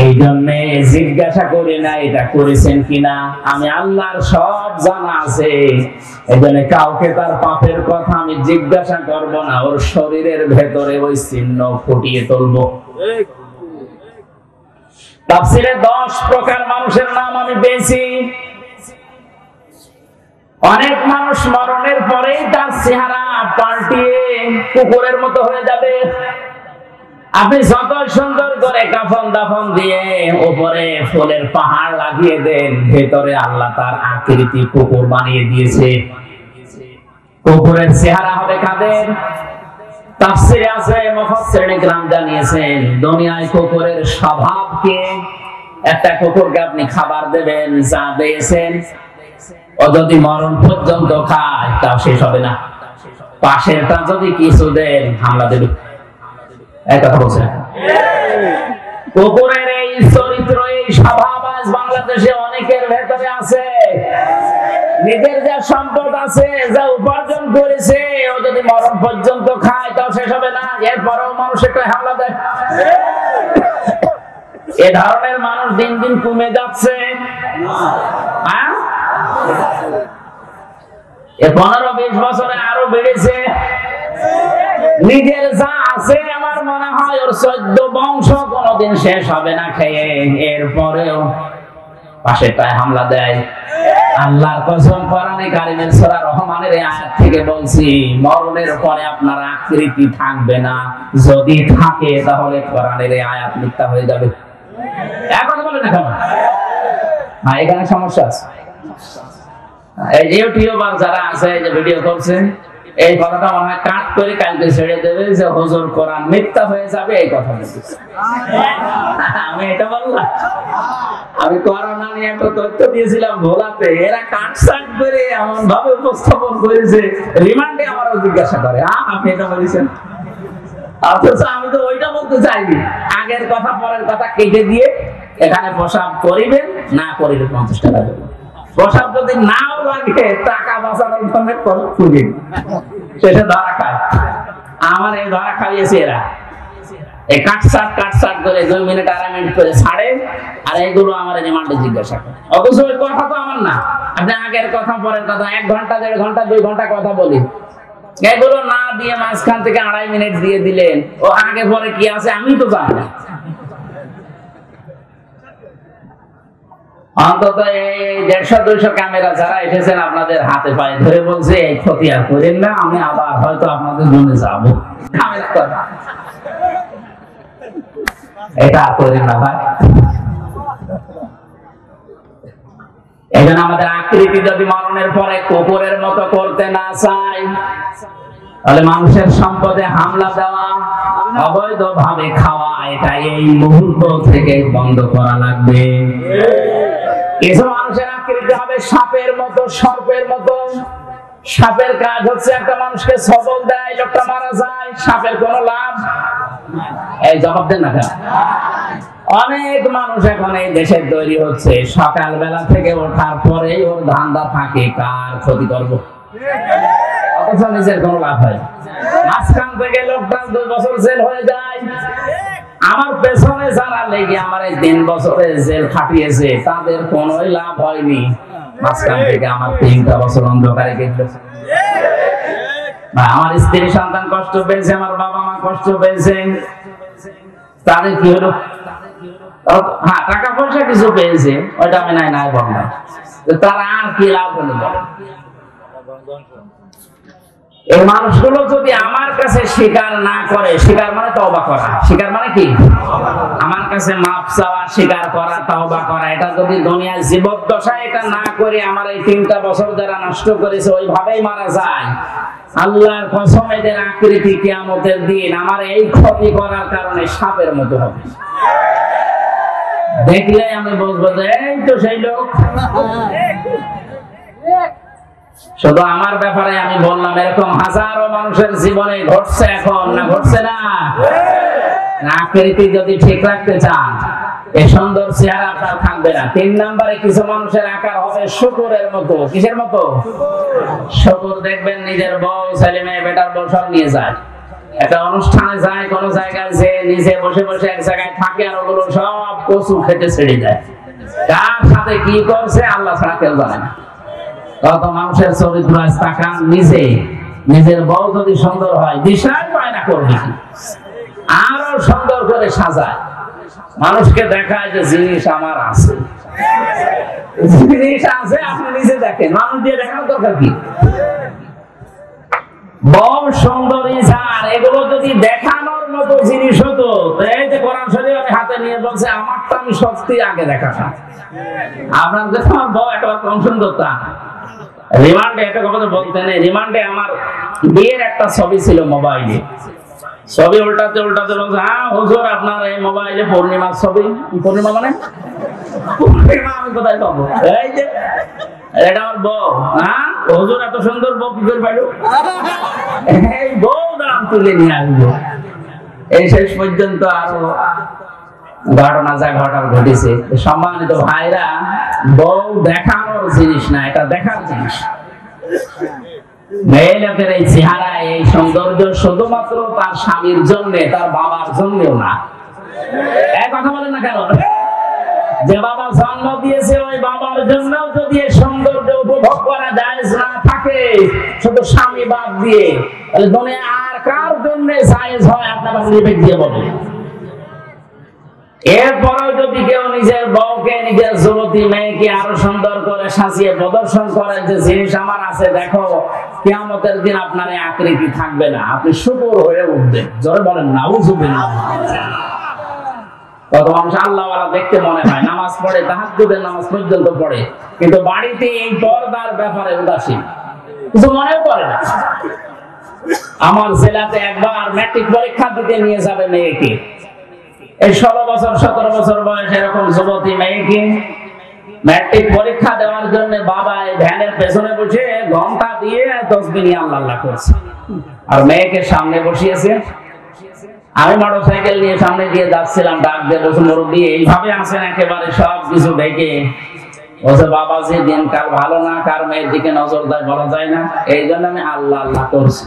এই জন্য জিজ্ঞাসা করি না এটা করেছেন কিনা, আমি আল্লাহর সব জানা আছে। এই জন্য কাউকে তার পাপের কথা আমি জিজ্ঞাসা করব না, ওর শরীরের ভেতরে ওই চিহ্ন ফুটিয়ে তুলবো। তাফসীরে 10 প্রকার মানুষের নাম আমি পেয়েছি। অনেক মানুষ মরণের পরে তার চেহারা পাল্টিয়ে কুকুরের মতো হয়ে যাবে। আপনি যত সুন্দর করে কাফন দাফন দিয়ে উপরে ফুলের পাহাড় লাগিয়ে দেন, ভেতরে আল্লাহ তার আকৃতি কুকুর বানিয়ে দিয়েছে। কুকুরের চেহারা হবে কাদের? তাফসীরে আছে, মুফাসসিরিন کرام জানিয়েছেন দুনিয়ায় কুকুরের স্বভাবকে, একটা কুকুরকে আপনি খাবার দেবেন, যা দিয়েছেন, ও যদি মরণ পর্যন্ত খায় তাও শেষ হবে না। পাশেরটা যদি কিছু দেন হামলা দেবে। এই কথা বলছেন। কুকুরের এই চরিত্র, এই স্বভাব আজ বাংলাদেশে অনেকের ভেতরে আছে। নিজের যা সম্পদ আছে, যা উপার্জন করেছে, ও যদি মরণ পর্যন্ত খায় তাও শেষ হবে না, এরপরেও মানুষ একটা হামলা দেয়। এ ধরনের মানুষ দিন দিন কমে যাচ্ছে। 15-20 বছরে আরো বেড়েছে। নিজের যা আছে আমার মনে হয় ওর 14 বংশ কোনদিন শেষ হবে না খেয়ে, এরপরেও পাশেরটায় হামলা দেয়। আল্লাহর কসম, কোরআনে কারীমের সূরা রহমানের এই আয়াত থেকে বলছি, মরণের পরে আপনার আকৃতি থাকবে না, যদি থাকে তাহলে কোরআনের এই আয়াত মিথ্যা হয়ে যাবে। এখন বলেন না কেন? এখানে সমস্যা আছে। এই যে ইউটিউবার যারা আছে, এই যে ভিডিও করছেন, এই কথাটা মনে হয় কাট করে কালকে ছেড়ে দেবে যে হুজুর কোরআন মিথ্যা হয়ে যাবে, এই কথা বলছি। আমি এটা বললাম, আমি করোনা নিয়ে একটা তথ্য দিয়েছিলাম ভোলাতে, এরা কাটছাট করে এমন ভাবে উপস্থাপন করেছে, রিমান্ডে আমারও জিজ্ঞাসা করে আপনি এটা বলেছেন, অথচ আমি তো ওইটা বলতে চাইনি। আগের কথা পরের কথা কেটে দিয়ে এখানে প্রসাব করিবেন, না করিলে 50 টাকা দেবেন। প্রসাব যদি নাও লাগে, টাকা বাঁচানোর জন্য খুঁজেন, শেষে ধরা খায়। আমার এই ধরা খাইয়েছে এরা, এই কাটছাট করে 2 মিনিট 2.5 মিনিট করে ছাড়ে, আর এইগুলো আমার রিমান্ডে জিজ্ঞাসা করে। অথচ ওই কথা তো আমার না, আপনি আগের কথা পরের কথা 1 ঘন্টা 1.5 ঘন্টা 2 ঘন্টা কথা বলি, এগুলো না দিয়ে মাঝখান থেকে 2.5 মিনিট দিয়ে দিলেন, ও আগে পরে কি আছে আমি তো জানি না। অন্তত এই 150-200 ক্যামেরা যারা এসেছেন আপনাদের হাতে পায়ে ধরে বলছে এই ক্ষতি আর করেন না, আমি আবার হয়তো আপনাদের জন্য যাবো। এটা করেন না ভাই। এই জন্য আমাদের আকৃতি যদি মরণের পরে কুকুরের মতো করতে না চাই, তাহলে মানুষের সম্পদে হামলা দেওয়া, অবৈধভাবে খাওয়া, এটা এই মুহূর্ত থেকে বন্ধ করা লাগবে। কিছু মানুষের আকৃতি হবে সাপের মতো, সর্পের মতো। সাপের কাজ হচ্ছে একটা মানুষকে সবল দেয়, লোকটা মারা যায়, সাপের কোনো লাভ। এই জবাব দেন না কেন? অনেক মানুষ এখন এই দেশের তৈরি হচ্ছে, সকালবেলা থেকে ওঠার পরে ওর ধান্দা থাকে কার ক্ষতি করব, অথচ নিজের কোনো লাভ হয়। মাঝখান থেকে লোকটা 2 বছর জেল হয়ে যায়, আমার পেছনে যারা লেগে আমার এই 3 বছরে জেল খাটিয়েছে তাদের কোনো লাভ হয়নি। মাঝখান থেকে আমার 3টা বছর অন্ধকারে গেল। আমার স্ত্রী সন্তান কষ্ট পেয়েছে, আমার বাবা মা কষ্ট পেয়েছে, তাদের কি হলো? হ্যাঁ, টাকা পয়সা কিছু পেয়েছে, ওইটা আমি নাই নাই বললাম, তারা আর কি লাভ হলো? এই মানুষগুলো যদি আমার কাছে স্বীকার না করে, স্বীকার মানে তওবা করা, স্বীকার মানে কি? আমার কাছে মাফ চাওয়া, স্বীকার করা, তওবা করা, এটা যদি দুনিয়ার জীবদ্দশায় এটা না করে আমার এই 3টা বছর যারা নষ্ট করেছে ওইভাবেই মারা যায়, আল্লাহর কসম এদের আকৃতি কিয়ামতের দিন আমার এই ক্ষতি করার কারণে সাপের মতো হবে। দেখলে আমি বলবো যে এই তো সেই লোক। শুধু আমার ব্যাপারে আমি বললাম, এরকম হাজারো মানুষের জীবনে ঘটছে এখন, না ঘটছে না? আকৃতি যদি ঠিক রাখতে চান, এই সুন্দর চেহারা আপনার থাকবে না। 3 নম্বরে কিছু মানুষের আকার হবে শুকরের মতো। কিসের মতো? শুকর। দেখবেন নিজের বউ, ছেলে মেয়ে, বেটার বউ সব নিয়ে যায়, একটা অনুষ্ঠানে যায়, কোন জায়গায় যে নিজে বসে বসে এক জায়গায় থাকে, আর ওগুলো সব কচু খেতে ছেড়ে যায়। কার সাথে কি করছে আল্লাহ ছাড়া কেউ জানে না। কত মানুষের চরিত্র তাকান, নিজের বউ যদি সুন্দর হয় দিশাই পায় না, করবে কি? আরো সুন্দর করে সাজায়, মানুষকে দেখায় যে জিনিস আমার আছে, জিনিস আছে, আপনি নিজে দেখেন, মানুষ দিয়ে দেখানোর দরকার কি? বউ সুন্দরী যার, এগুলো যদি দেখানোর মতো জিনিস হতো, এই যে কোরআন শরীফ আমি হাতে নিয়ে বলছে আমারটা আমি সত্যি আগে দেখাতাম। আপনার কাছে আমার বউ একেবারে কম সুন্দর তা রিমান্ডে একটা কথা বলতে নেই। রিমান্ডে আমার বিয়ের একটা ছবি ছিল মোবাইলে, ছবি উল্টাতে উল্টাতে বলছে, হ্যাঁ হুজুর আপনার এই মোবাইলে পূর্ণিমার ছবি। পূর্ণিমা মানে পূর্ণিমা আমি কোথায় পাবো? এই যে এটা আমার বউ। হ্যাঁ হুজুর এত সুন্দর বউ কি করে পাইল? এই বউ দাম তুলে নিয়ে আসবো। এই শেষ পর্যন্ত আরো ঘটনা যা ঘটার ঘটেছে। সম্মানিত ভাইরা, বউ দেখানোর জিনিস না, এটা দেখার জিনিস। মেয়ে লোকের এই চেহারা, এই সৌন্দর্য শুধুমাত্র তার স্বামীর জন্য, তার বাবার জন্যও না। এক কথা বলেন না কেন? যে বাবা জন্ম দিয়েছে ওই বাবার জন্য যদি এই সৌন্দর্য উপভোগ করা জায়েজ না থাকে, শুধু স্বামী বাদ দিয়ে, তাহলে দুনিয়া আর কার জন্য জায়েজ হয় আপনারা বিবেক দিয়ে বলেন। এরপরেও যদি কেউ নিজের বউকে, নিজের যুবতী মেয়েকে আরো সুন্দর করে সাজিয়ে প্রদর্শন করে যে জিনিস আমার আছে দেখো, কিয়ামতের দিন আপনার এই আকৃতি থাকবে না, আপনি শুকর হয়ে উঠবেন। জোরে বলেন নাউযুবিল্লাহ। কত মানুষ আল্লাহওয়ালা দেখতে মনে হয়, নামাজ পড়ে, তাহাজ্জুদের নামাজ পর্যন্ত পড়ে, কিন্তু বাড়িতে এই পর্দার ব্যাপারে উদাসীন, কিছু মনেও করে না। আমার জেলাতে একবার ম্যাট্রিক পরীক্ষা দিতে নিয়ে যাবে মেয়েকে, এই 16 বছর 17 বছর বয়স এরকম যুবতী মেয়েকে ম্যাট্রিক পরীক্ষা দেওয়ার জন্য বাবা এই ভ্যানের পেছনে বসে ঘন্টা দিয়ে তসবিহ নিয়ে আল্লাহ আল্লাহ করছে, আর মেয়েকে সামনে বসিয়েছে। আমি মোটরসাইকেল নিয়ে সামনে দিয়ে যাচ্ছিলাম, ডাক দিয়ে বসে মুরব্বী এইভাবে আছেন একেবারে সব কিছু দেখে, বলছে বাবাজি দিনকাল ভালো না, কার মেয়ের দিকে নজর দেয় বলা যায় না, এই জন্য আমি আল্লাহ আল্লাহ করছি।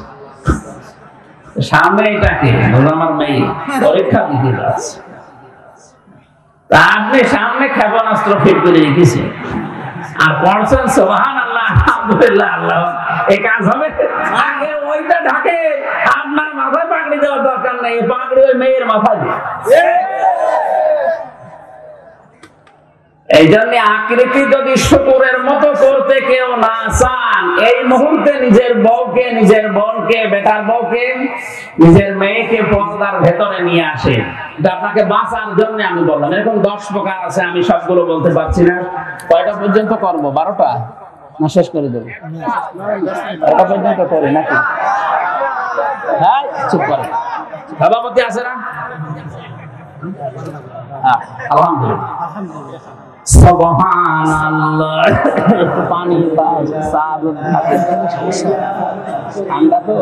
সামনে এটাকে আমার মেয়ে পরীক্ষা দিতে যাচ্ছে, আপনি সামনে ক্ষেপণাস্ত্র ফিট করে রেখেছেন আর পড়ছেন সুবহানাল্লাহ আলহামদুলিল্লাহ আল্লাহ, এই কাজ হবে? আগে ওইটা ঢাকে, আপনার মাথায় পাগড়ি দেওয়ার দরকার নেই, পাগড়ি ওই মেয়ের মাথায় দিয়ে। এই জন্য আকৃতি যদি শুকরের মতো করতে কেউ না চান, এই মুহূর্তে নিজের বউকে, নিজের বোনকে, বেটার বউকে, নিজের মেয়েকে পর্দার ভেতরে নিয়ে আসে। এটা আপনাকে বাঁচার জন্য আমি বললাম। এরকম 10 প্রকার আছে, আমি সবগুলো বলতে পারছি না। কয়টা পর্যন্ত করবো? 12টা না শেষ করে দেবো? 12টা পর্যন্ত করি নাকি? হ্যাঁ চুপ করে, সভাপতি আছে না? আলহামদুলিল্লাহ সুবহানাল্লাহ। পানি ঠান্ডা তো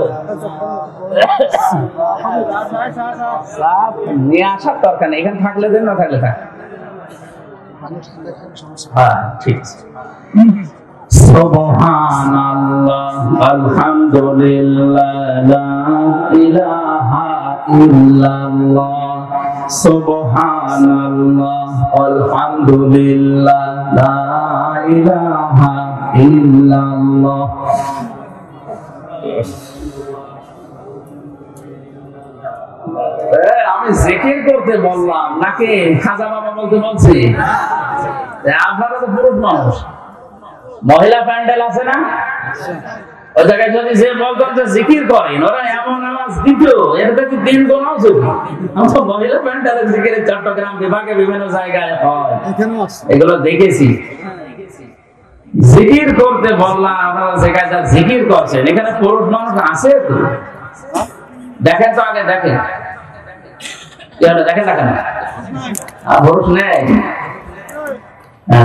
নিয়ে আসার দরকার নেই, এখানে থাকলে দেন, না থাকলে থাক। হ্যাঁ ঠিক আছে। সুবহানাল্লাহ আলহামদুলিল্লাহ লা ইলাহা ইল্লাল্লাহ সুবহানাল্লাহ আলহামদুলিল্লাহ লা ইলাহা ইল্লাল্লাহ। আমি জিকির করতে বললাম নাকি খাজা বাবা বলতে বলছি? আপনারা তো পুরুষ মানুষ, মহিলা প্যান্ডেল আছে না, ওই জায়গায় যদি যে বলতাম যে জিকির করেন, ওরা এমন আওয়াজ দিত এটা কি দিন গোনাও ছিল। আমরা মহিলা প্যান্ডেলের জিকিরের চট্টগ্রাম বিভাগে বিভিন্ন জায়গায় হয়, এগুলো দেখেছি। জিকির করতে বললাম, আপনারা জায়গায় যা জিকির করছেন এখানে পুরুষ মানুষ আছে তো? দেখেন তো আগে, দেখেন দেখেন দেখেন পুরুষ নেই,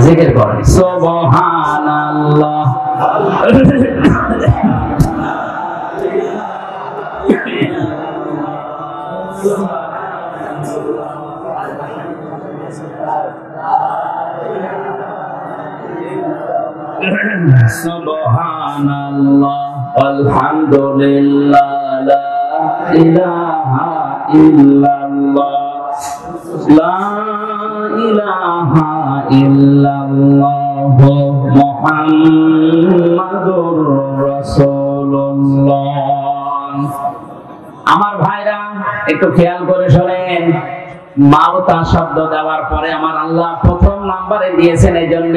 জিকির করেন সুবহানাল্লাহ। সুবহানাল্লাহ আলহামদুলিল্লাহ লা ইলাহা ইল্লাল্লাহ লা ইলাহা ইল্লাল্লাহ মুহাম্মাদুর রাসূলুল্লাহ। আমার ভাইরা একটু খেয়াল করে শোনেন, মাওতা শব্দ দেওয়ার পরে আমার আল্লাহ প্রথম নম্বরে দিয়েছেন এই জন্য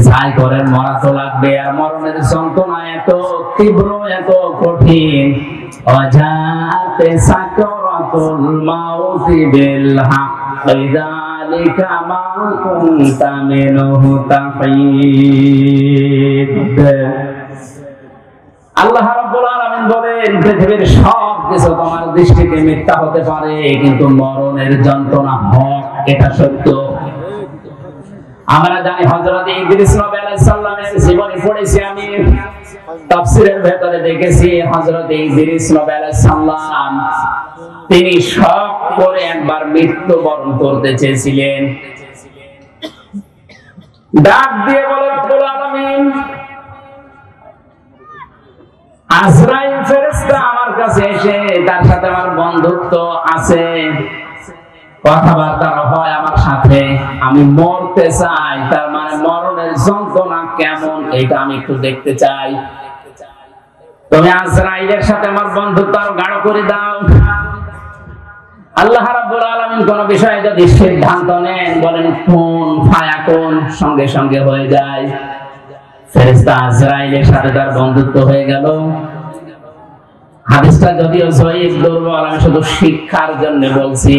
যাই করেন মরা তো লাগবে, আর মরণের যন্ত্রণা এত তীব্র এত কঠিন। অজাতে সাকরাতুল মাউতি বিল হক যালিকা মা কুনতা মিনহু তাহিদ। আল্লাহ রাব্বুল আলামিন বলেন, পৃথিবীর সব কিছু তোমার দৃষ্টিতে মিথ্যা হতে পারে, কিন্তু মরণের যন্ত্রণা হক, এটা সত্য। আমরা জানি হযরত ইদ্রিস নবী আলাইহিস সালামের জীবনী পড়েছি, আমি তাফসীরের ভেতরে দেখেছি হযরত ইদ্রিস নবী আলাইহিস সালাম তিনি শখ করে একবার মৃত্যুবরণ করতে চেয়েছিলেন। ডাক দিয়ে বলে রব্বুল আলামিন, আজরাইল ফেরেশতা আমার কাছে এসে তার সাথে আমার বন্ধুত্ব আছে, কথাবার্তা হয় আমার সাথে, আমি মরতে চাই, তার মানে মরণের যন্ত্রণা কেমন এটা আমি একটু দেখতে চাই। তুমি আজরাইলের সাথে আমার বন্ধুত্ব আরো গাঢ় করে দাও। আল্লাহ রাব্বুল আলামিন কোন বিষয়ে যদি সিদ্ধান্ত নেন, বলেন কোন ফায়াকুন, সঙ্গে সঙ্গে হয়ে যায়। ফেরেশতা আজরাইলের সাথে তার বন্ধুত্ব হয়ে গেল। হাদিসটা যদিও জয়ীফ, দুর্বল, আমি শুধু শিক্ষার জন্য বলছি।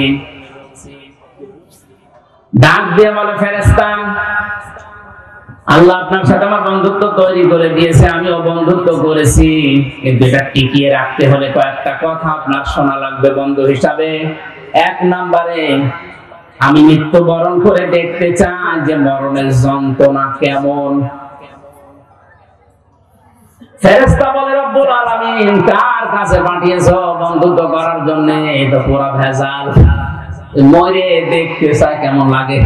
ডাক দিয়ে বলে ফেরেশতা, আল্লাহ আপনার সাথে আমার বন্ধুত্ব তৈরি করে দিয়েছে, আমিও বন্ধুত্ব করেছি, কিন্তু এটা টিকিয়ে রাখতে হলে কয়েকটা কথা আপনার শোনা লাগবে বন্ধু হিসাবে। এক নম্বরে, আমি মৃত্যুবরণ করে দেখতে চাই যে মরণের যন্ত্রণা কেমন। ফেরেশতা বলে, রব্বুল আলামিন কার কাছে পাঠিয়েছো বন্ধুত্ব করার জন্য? এটা পুরা ভেজাল, মরে দেখতে চাই কেমন লাগে।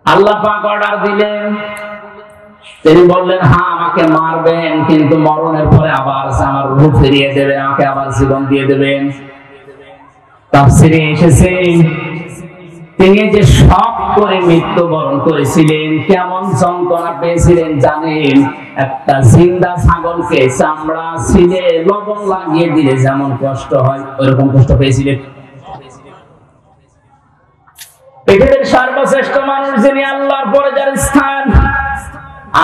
আল্লাহ পাক অর্ডার দিলেন, তিনি বললেন হ্যাঁ আমাকে মারবেন, কিন্তু মরণের পরে আবার আমার রূহ ফিরিয়ে দেবেন, আমাকে আবার জীবন দিয়ে দেবেন। তাফসীরে এসেছে তিনি যে শখ করে মৃত্যুবরণ করেছিলেন, কেমন যন্ত্রণা পেয়েছিলেন জানেন? একটা জিন্দা ছাগলকে চামড়া ছিলে লবণ লাগিয়ে দিলে যেমন কষ্ট হয়, ওইরকম কষ্ট পেয়েছিলেন। পৃথিবীর সর্বশ্রেষ্ঠ মানুষ যিনি, আল্লাহর পরে যার স্থান,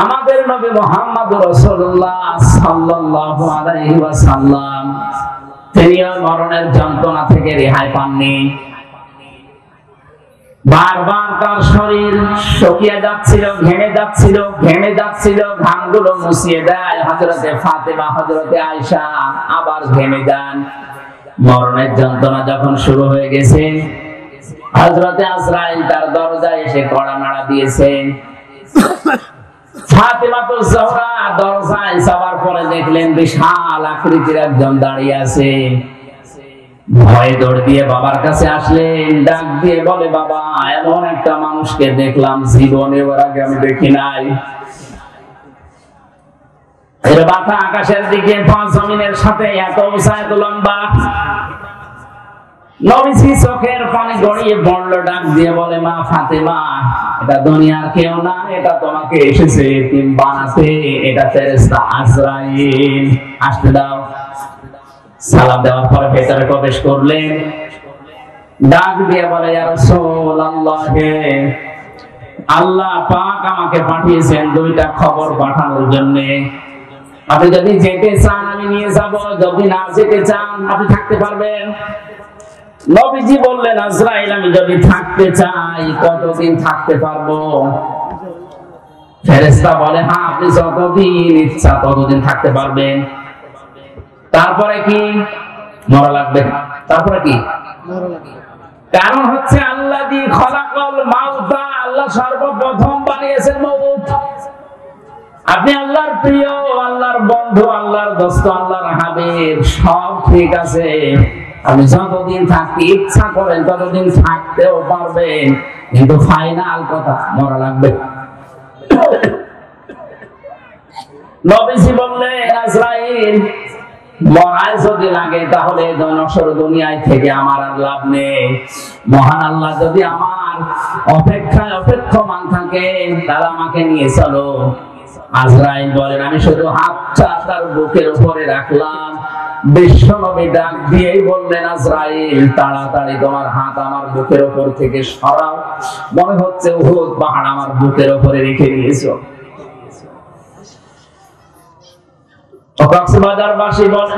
আমাদের নবী মুহাম্মদ রাসূলুল্লাহ সাল্লাল্লাহু আলাইহি ওয়াসাল্লাম, তিনিও মরণের যন্ত্রণা থেকে রেহাই পাননি। বারবার তার শরীর শুকিয়ে যাচ্ছিল, ঘেমে যাচ্ছিল, ঘামগুলো মুছিয়ে দেয় হযরতে ফাতেমা, হযরতে আয়েশা, আবার ঘেমে যান। মরণের যন্ত্রণা যখন শুরু হয়ে গেছে, হযরতে আজরাইল তার দরজায় এসে কড়া নাড়া দিয়েছেন। ফাতেমা তো জোহরা দরজায় যাওয়ার পরে দেখলেন বিশাল আকৃতির একজন দাঁড়িয়ে আছে। ভয়ে দৌড় দিয়ে বাবার কাছে আসলেন, ডাক দিয়ে বলে, বাবা এমন একটা মানুষকে দেখলাম জীবনে ওর আগে আমি দেখি নাই। এর মাথা আকাশের দিকে, পা জমিনের সাথে, এত উঁচা এত লম্বা। নবীজি চোখের পানি গড়িয়ে পড়ল, ডাক দিয়ে বলে, মা ফাতেমা, এটা দুনিয়ার কেউ না, এটা তোমাকে এসেছে এতিম বানাতে, এটা ফেরেশতা আজরাইল, আসতে দাও। সালাম দেওয়ার পরে ভেতরে প্রবেশ করলেন, ডাক দিয়ে বলে, ইয়া রাসূলুল্লাহ, আল্লাহ পাক আমাকে পাঠিয়েছেন দুইটা খবর পাঠানোর জন্য। আপনি যদি যেতে চান আমি নিয়ে যাব, যদি না যেতে চান আপনি থাকতে পারবেন। নবীজি বললেন, আজরাইল, আমি যদি থাকতে চাই কতদিন থাকতে পারবো? ফেরেশতা বলে, হ্যাঁ, আপনি যতদিন ইচ্ছা ততদিন থাকতে পারবেন। তারপরে কি? মরা লাগবে। তারপরে কি? কারণ হচ্ছে আল্লাযী খলাকাল মাউতা, আল্লাহ সর্বপ্রথম বানিয়েছেন মউত। আপনি আল্লাহর প্রিয়, আল্লাহর বন্ধু, আল্লাহর দোস্ত, আল্লাহর হাবিব, সব ঠিক আছে। আপনি যতদিন থাকতে ইচ্ছা করেন ততদিন থাকতেও পারবেন, কিন্তু ফাইনাল কথা, মরা লাগবে। নবীজি বললেন, আজরাইল, মরায় যদি লাগে তাহলে নশ্বর দুনিয়ায় থেকে আমার আর লাভ নেই। মহান আল্লাহ যদি আমার অপেক্ষায় অপেক্ষমান থাকে তাহলে আমাকে নিয়ে চলো। আজরাইল বলেন, আমি শুধু হাতটা তার বুকের উপরে রাখলাম। বিশ্বনবী ডাক দিয়েই বললেন, আজরাইল, তাড়াতাড়ি তোমার হাত আমার বুকের উপর থেকে সরাও, মনে হচ্ছে উহুদ পাহাড় আমার বুকের উপরে রেখে দিয়েছো। কক্সবাজারবাসী বলে,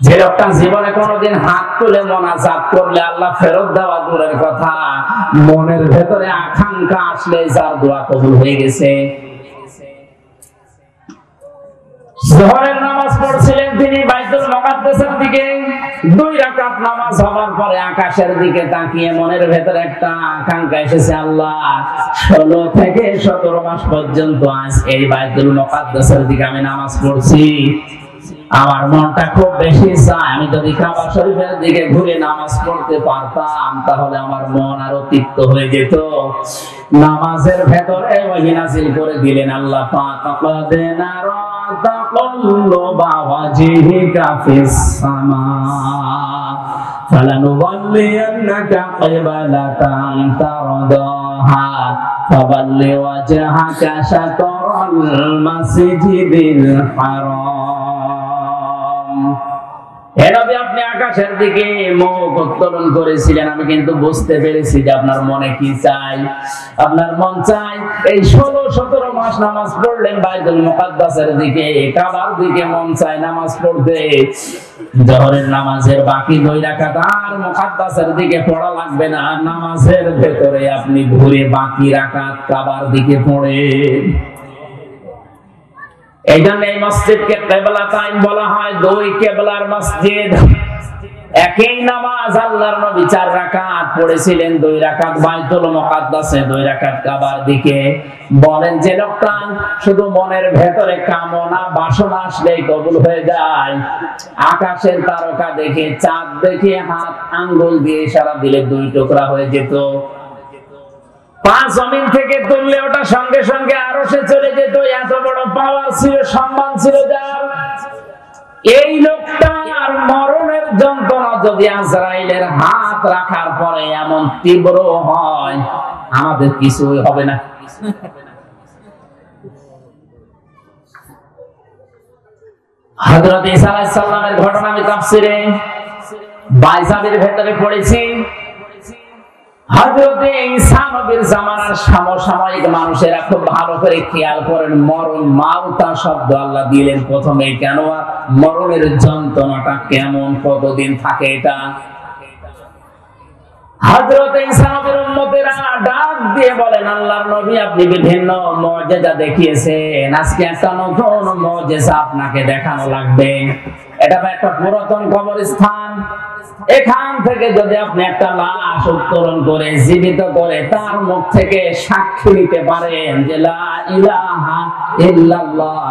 যে লোকটা জীবনে কোনোদিন হাত তুলে মোনাজাত করলে আল্লাহ ফেরত দেওয়া দূরের কথা, মনের ভেতরে আকাঙ্ক্ষা আসলে যার দোয়া কবুল হয়ে গেছে। যোহরের নামাজ পড়ছিলেন তিনি বাইতুল মুকাদ্দাসের দিকে। 2 রাকাত নামাজ হওয়ার পরে আকাশের দিকে তাকিয়ে মনের ভেতরে একটা আকাঙ্ক্ষা এসেছে, আল্লাহ 16 থেকে 17 মাস পর্যন্ত আজ এই বাইতুল মুকাদ্দাসের দিকে আমি নামাজ পড়ছি। আমার মনটা খুব বেশি চায় আমি যদি কাবা শরীফের দিকে ঘুরে নামাজ পড়তে পারতাম তাহলে আমার মন আরো তৃপ্ত হয়ে যেত। নামাজের ভেতরে ওহী নাযিল করে দিলেন আল্লাহ পাক, قد نرى تقلب وجهك في السماء فلنولينك قبلة ترضاها فول وجهك شطر المسجد الحرام। হে নবী, আপনি আকাশের দিকে মুখ উত্তোলন করেছিলেন, আমি কিন্তু বুঝতে পেরেছি যে আপনার মনে কি চাই। আপনার মন চাই এই 16-17 মাস নামাজ পড়লেন বাইতুল মুকাদ্দাসের দিকে, কাবার দিকে মন চায় নামাজ পড়তে। জোহরের নামাজের বাকি 2 রাকাত আর মুকাদ্দাসের দিকে পড়া লাগবে না, নামাজের ভেতরে আপনি ঘুরে বাকি রাকাত কাবার দিকে পড়েন। এই জন্য এই মসজিদকে কিবলাতাইন বলা হয়, 2 কিবলার মসজিদ। একই নামাজ আল্লাহর নবী 4 রাকাত পড়েছিলেন, 2 রাকাত বাইতুল মুকাদ্দাসে, 2 রাকাত কাবার দিকে। বলেন যে লোকটা শুধু মনের ভেতরে কামনা বাসনা আসলেই কবুল হয়ে যায়, আকাশের তারকা দেখে, চাঁদ দেখে হাত আঙ্গুল দিয়ে ইশারা দিলে 2 টুকরা হয়ে যেত। 5 জমিন থেকে তুললে ওটা সঙ্গে সঙ্গে আরশে চলে যেত। এত বড় পাওয়ার ছিল, সম্মান ছিল যার। এই লোকটার মরণের যন্ত্রণা যদি আজরাইলের হাত রাখার পরে এমন তীব্র হয়, আমাদের কিছুই হবে না। হযরত ঈসা আলাইহিস সালামের ঘটনা আমি তাফসীরে বাইজাবের ভেতরে পড়েছি। হযরত ঈসা নবীর জামানার সমসাময়িক মানুষেরা খুব ভালো করে খেয়াল করেন, মরণ মাউতা শব্দ আল্লাহ দিলেন প্রথমে কেন, আর মরণের যন্ত্রণাটা কেমন, কতদিন থাকে এটা। হযরত ঈসা নবীর উম্মতেরা ডাক দিয়ে বলেন, আল্লাহর নবী, আপনি বিভিন্ন মুজিজা দেখিয়েছেন, আজকে একটা নতুন মুজিজা আপনাকে দেখানো লাগবে। এটা একটা পুরাতন কবরস্থান, এখান থেকে যদি আপনি একটা লাশ উত্তোলন করে জীবিত করে তার মুখ থেকে সাক্ষী দিতে পারেন যে লা ইলাহা ইল্লাল্লাহ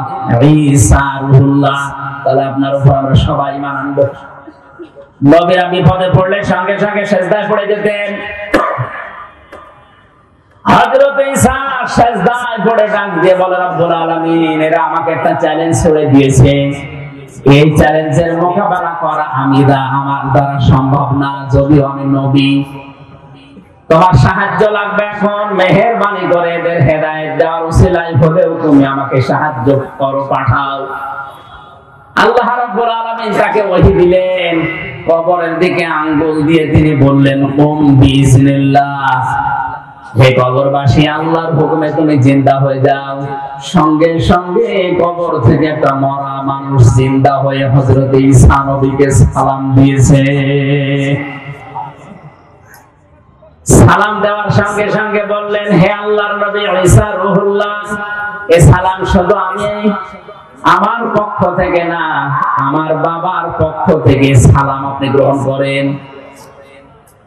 ঈসা রুহুল্লাহ, তাহলে আপনার উপর আমরা সবাই ঈমান আনবো। নবীরা বিপদে পড়লে সঙ্গে সঙ্গে সিজদায় পড়ে যেতেন। হযরত ঈসা সিজদায় পড়ে ডাক দিয়ে বলে, রব্বুল আলামিন, এরা আমাকে একটা চ্যালেঞ্জ ছুড়ে দিয়েছে, এই চ্যালেঞ্জের মোকাবেলা করা আমার দ্বারা সম্ভব না, যদিও আমি নবী। তোমার সাহায্য লাগবে এখন, মেহেরবানি করে এদের হেদায়েত দেওয়ার উসিলায় হলেও তুমি আমাকে সাহায্য করো, পাঠাও। আল্লাহ রাব্বুল আলামিন তাকে ওহী দিলেন, কবরের দিকে আঙ্গুল দিয়ে তিনি বললেন, কুম বিইজনিল্লাহ, হে কবরবাসী, আল্লাহর হুকুমে তুমি জিন্দা হয়ে যাও। সঙ্গে সঙ্গে কবর থেকে একটা মরা মানুষ জিন্দা হয়ে হযরত ঈসা নবীকে সালাম দিয়েছে। সালাম দেওয়ার সঙ্গে সঙ্গে বললেন, হে আল্লাহর নবী ঈসা রূহুল্লাহ, এই সালাম শুধু আমি আমার পক্ষ থেকে না, আমার বাবার পক্ষ থেকে সালাম আপনি গ্রহণ করেন।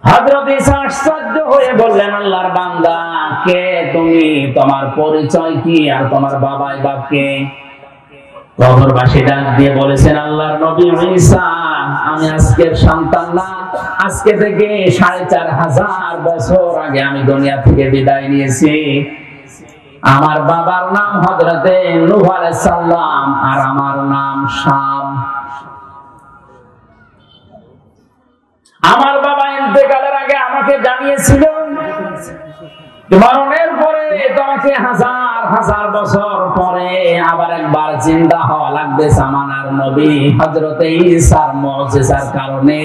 হযরত ঈসা আশ্চর্য হয়ে বললেন, আল্লাহর বান্দা, কে তুমি, তোমার পরিচয় কি, আর তোমার বাবাই বাপ কে? কবরবাসী ডাক দিয়ে বলেছেন, আল্লাহর নবী ঈসা, আমি আজকের সন্তান না, আজকে থেকে ৪৫০০ বছর আগে আমি দুনিয়া থেকে বিদায় নিয়েছি। আমার বাবার নাম হযরতে নূহ আলাইহিস সালাম, আর আমার নাম শাম। আমার বাবা ইন্তেকালের আগে আমাকে জানিয়েছিল, মরণের পরে তোমাকে ১০০০ বছর পরে আবার একবার জিন্দা হওয়া লাগবে। জামানার নবী হযরতে ঈসার মুজিজার কারণে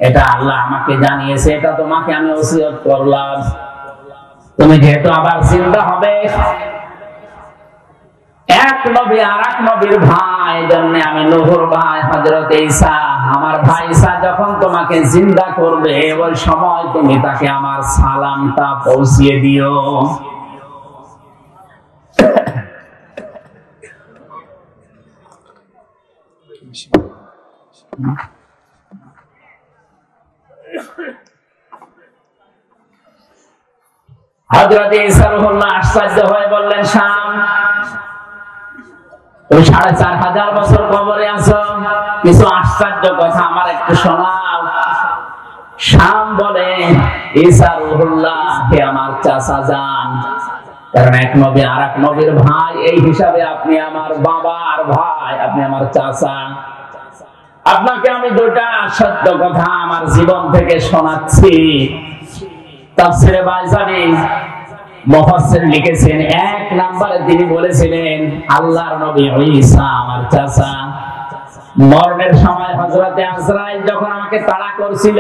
এটা আল্লাহ আমাকে জানিয়েছে, এটা তোমাকে আমি ওসিয়ত করলাম। তুমি যেহেতু আবার জিন্দা হবে, এক নবী আর এক নবীর ভাই, জন্য আমি নূহর ভাই হযরতে ঈসা, আমার ভাই ঈসা যখন তোমাকে জিন্দা করবে, ওই সময় তুমি তাকে আমার সালামটা পৌঁছিয়ে দিও। হযরত ঈসা রূহুল্লাহ আশ্চর্য হয়ে বললেন, শাম, তুমি ৪৫০০ বছর কবরে আছো, কিছু আশ্চর্য কথা আমার একটু শোনাও। শাম বলে, ঈসা রূহুল্লাহ, হে আমার চাচা যান, কারণ এক নবী আর এক নবীর ভাই, এই হিসাবে আপনি আমার বাবার ভাই, আপনি আমার চাচা। আপনাকে আমি দুটা সত্য কথা আমার জীবন থেকে শোনাচ্ছি। তাফসীরে বাইজানি মুফাসসির লিখেছেন, ১ নম্বরে তিনি বলেছিলেন, আল্লাহর নবী ঈসা আমার চাচা। মরণের সময় হযরতে আজরাইল যখন আমাকে তাড়া করছিল,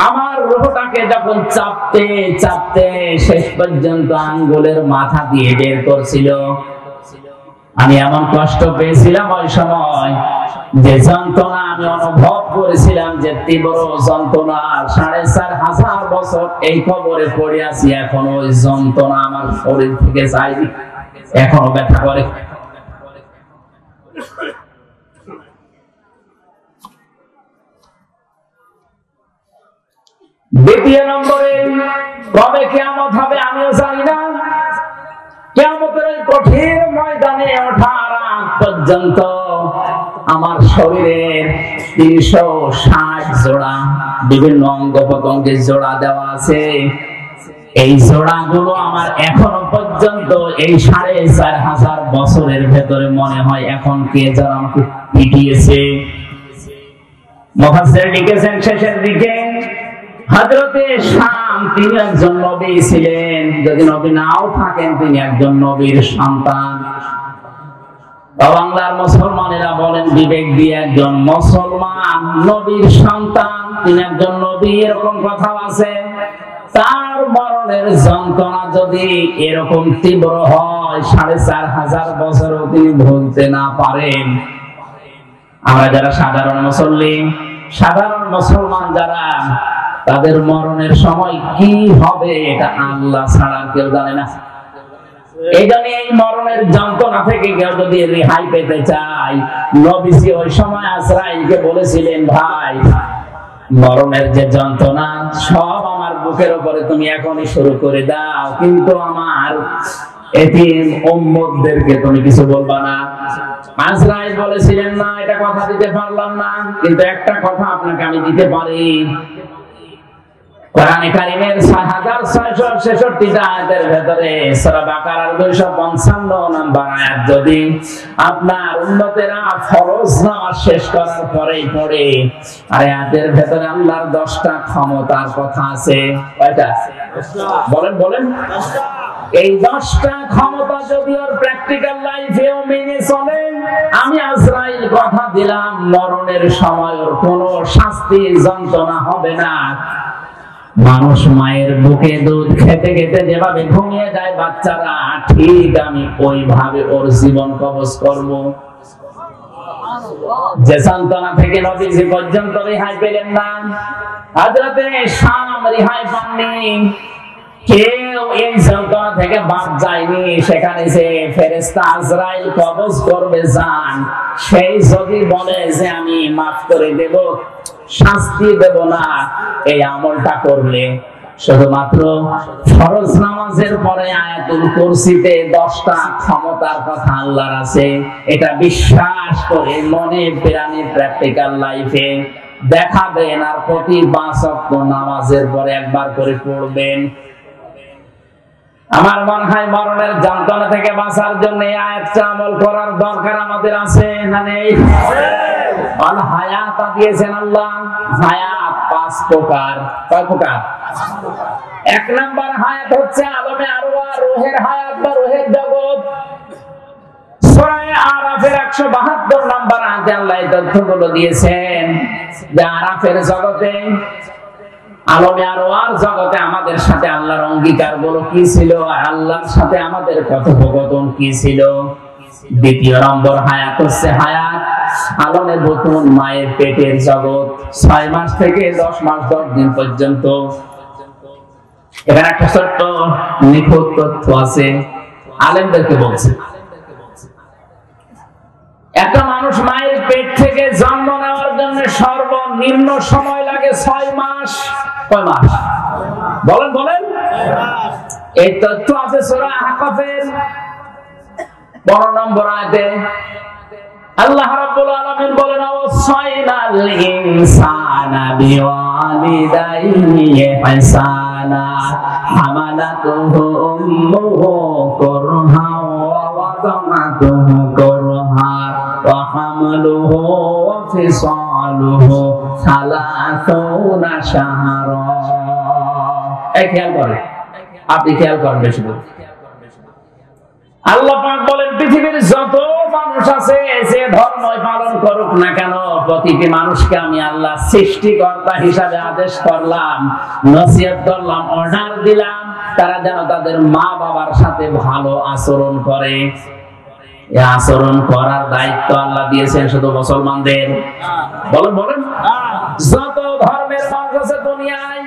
আমার রূহটাকে যখন চাপতে চাপতে শেষ পর্যন্ত আঙ্গুলের মাথা দিয়ে বের করছিল, আমি এমন কষ্ট পেয়েছিলাম ওই সময়, যে যন্ত্রণা আমি অনুভব করেছিলাম, যে তীব্র যন্ত্রণা। ৪৫০০ বছর এই কবরে পড়ে আছি, এখন ওই যন্ত্রণা আমার শরীর থেকে যায়নি, এখনো ব্যথা করে। দ্বিতীয় নম্বরে, কবে কিয়ামত হবে আমিও জানি না। কিয়ামতের এই কঠিন ময়দানে ওঠার আগ পর্যন্ত আমার শরীরের ৩৬০ জোড়া বিভিন্ন অঙ্গ প্রত্যঙ্গের জোড়া দেওয়া আছে। এই জোড়াগুলো আমার এখনো পর্যন্ত এই ৪৫০০ বছরের ভেতরে মনে হয় এখন কে যেন আমাকে পিটিয়েছে। মুফাসসির লিখেছেন শেষের দিকে, হযরতে শাম তিনি একজন নবী ছিলেন, যদি নবী নাও থাকেন তিনি একজন নবীর সন্তান। বাংলার মুসলমানেরা বলেন বিবেক দিয়ে, একজন মুসলমান নবীর সন্তান, তিনি একজন নবী, এরকম কথা আছে। তার মরণের যন্ত্রণা যদি এরকম তীব্র হয়, ৪৫০০ বছরও তিনি ভুলতে না পারেন। আমরা যারা সাধারণ মুসল্লি, সাধারণ মুসলমান যারা, তাদের মরণের সময় কি হবে এটা আল্লাহ ছাড়া কেউ জানে না। এই জন্য এই মরণের যন্ত্রণা থেকে কেউ যদি রেহাই পেতে চায়, নবীজি ওই সময় আজরাইলকে বলেছিলেন, ভাই, মরণের যে যন্ত্রণা সব আমার বুকের উপরে তুমি এখনই শুরু করে দাও, কিন্তু আমার এতিম উম্মতদেরকে তুমি কিছু বলবা না। আজরাইল বলেছিলেন, না, এটা কথা দিতে পারলাম না, কিন্তু একটা কথা আপনাকে আমি দিতে পারি, কোরআনে কারীমের 6666 আয়াতের ভেতরে সূরা বাকারার 255 নম্বর আয়াত যদি আপনার উম্মতেরা ফরজ নামাজ শেষ করার পরেই পড়ে, আয়াতের ভেতরে আল্লাহর 10টা ক্ষমতার কথা আছে। কয়টা? বলেন বলেন। এই 10টা ক্ষমতা যদি ওর প্র্যাকটিক্যাল লাইফেও মেনে চলে, আমি আজরাইল কথা দিলাম মরণের সময় ওর কোনো শাস্তি যন্ত্রণা হবে না। মানুষ মায়ের বুকে দুধ খেতে খেতে যেভাবে ঘুমিয়ে যায় বাচ্চারা, ঠিক আমি ওইভাবে ওর জীবন কবজ করব। যে সান্তনা থেকে নবীজি পর্যন্ত রেহাই পেলেন না, হযরতে শাম রেহাই পাননি, কেউ এই সান্তনা থেকে বাদ যায়নি। সেখানে যে ফেরেশতা আজরাইল কবজ করবে জান, সেই যদি বলে যে আমি মাফ করে দেব, শাস্তি দেব না, এই আমলটা করলে শুধুমাত্র ফরজ নামাজের পরে আয়াতুল কুরসিতে 10টা ক্ষমতার কথা আল্লাহর আছে, এটা বিশ্বাস করে মনে প্রাণে প্র্যাকটিক্যাল লাইফে দেখাবেন আর প্রতি 5 ওয়াক্ত নামাজের পরে একবার করে পড়বেন। আমার মনে হয় মরণের যন্ত্রণা থেকে বাঁচার জন্য এই আয়াতটা আমল করার দরকার আমাদের আছে না নেই? আল হায়াত দিয়েছেন আল্লাহ। হায়াত 5 প্রকার। কয় প্রকার? 1 নাম্বার হায়াত হচ্ছে আলমে আরওয়াহ, রূহের হায়াত বা রূহের জগৎ। সূরা আরাফের 172 নাম্বার আয়াতে আল্লাহ এই তথ্যগুলো দিয়েছেন যে আরাফের জগতে, আলমে আরওয়ার জগতে আমাদের সাথে আল্লাহর অঙ্গীকার গুলো কি ছিল আর আল্লাহর সাথে আমাদের কথোপকথন কি ছিল। 2 নম্বর হায়াত হচ্ছে হায়াত আলমে বতুন, মায়ের পেটের জগৎ, 6 মাস থেকে 10 মাস 10 দিন পর্যন্ত। এখানে একটা ছোট্ট নিখুঁত তথ্য আছে, আলেমদেরকে বলছে। একটা মানুষ মায়ের পেট থেকে জন্ম নেওয়ার জন্য সর্বনিম্ন সময় লাগে 6 মাস। কয় মাস? বলেন বলেন। এই তথ্য আছে সূরা আহকাফের 12 নম্বর আয়াতে। আল্লাহ রাব্বুল আলামিন বলেন, ওয়াসাইনাল ইনসানা বিওয়ালিদাইহি ইহসানা হামালাতুহু উম্মুহু কুরহা ওয়া ওয়াদাআতুহু কুরহা ওয়া হামলুহু ওয়া ফিসালুহু 30 শাহরা। এই খেয়াল করেন, আপনি খেয়াল করেন বেশি করে। আল্লাহ পাক বলেন, পৃথিবীর যত মানুষ আছে যে ধর্মই পালন করুক না কেন, প্রতিটি মানুষকে আমি আল্লাহ সৃষ্টিকর্তা হিসাবে আদেশ করলাম, নসিহত করলাম, অর্ডার দিলাম, তারা যেন তাদের মা বাবার সাথে ভালো আচরণ করে। এই আচরণ করার দায়িত্ব আল্লাহ দিয়েছেন শুধু মুসলমানদের। বলেন বলেন। যত ধর্মের মানুষ আছে দুনিয়ায়,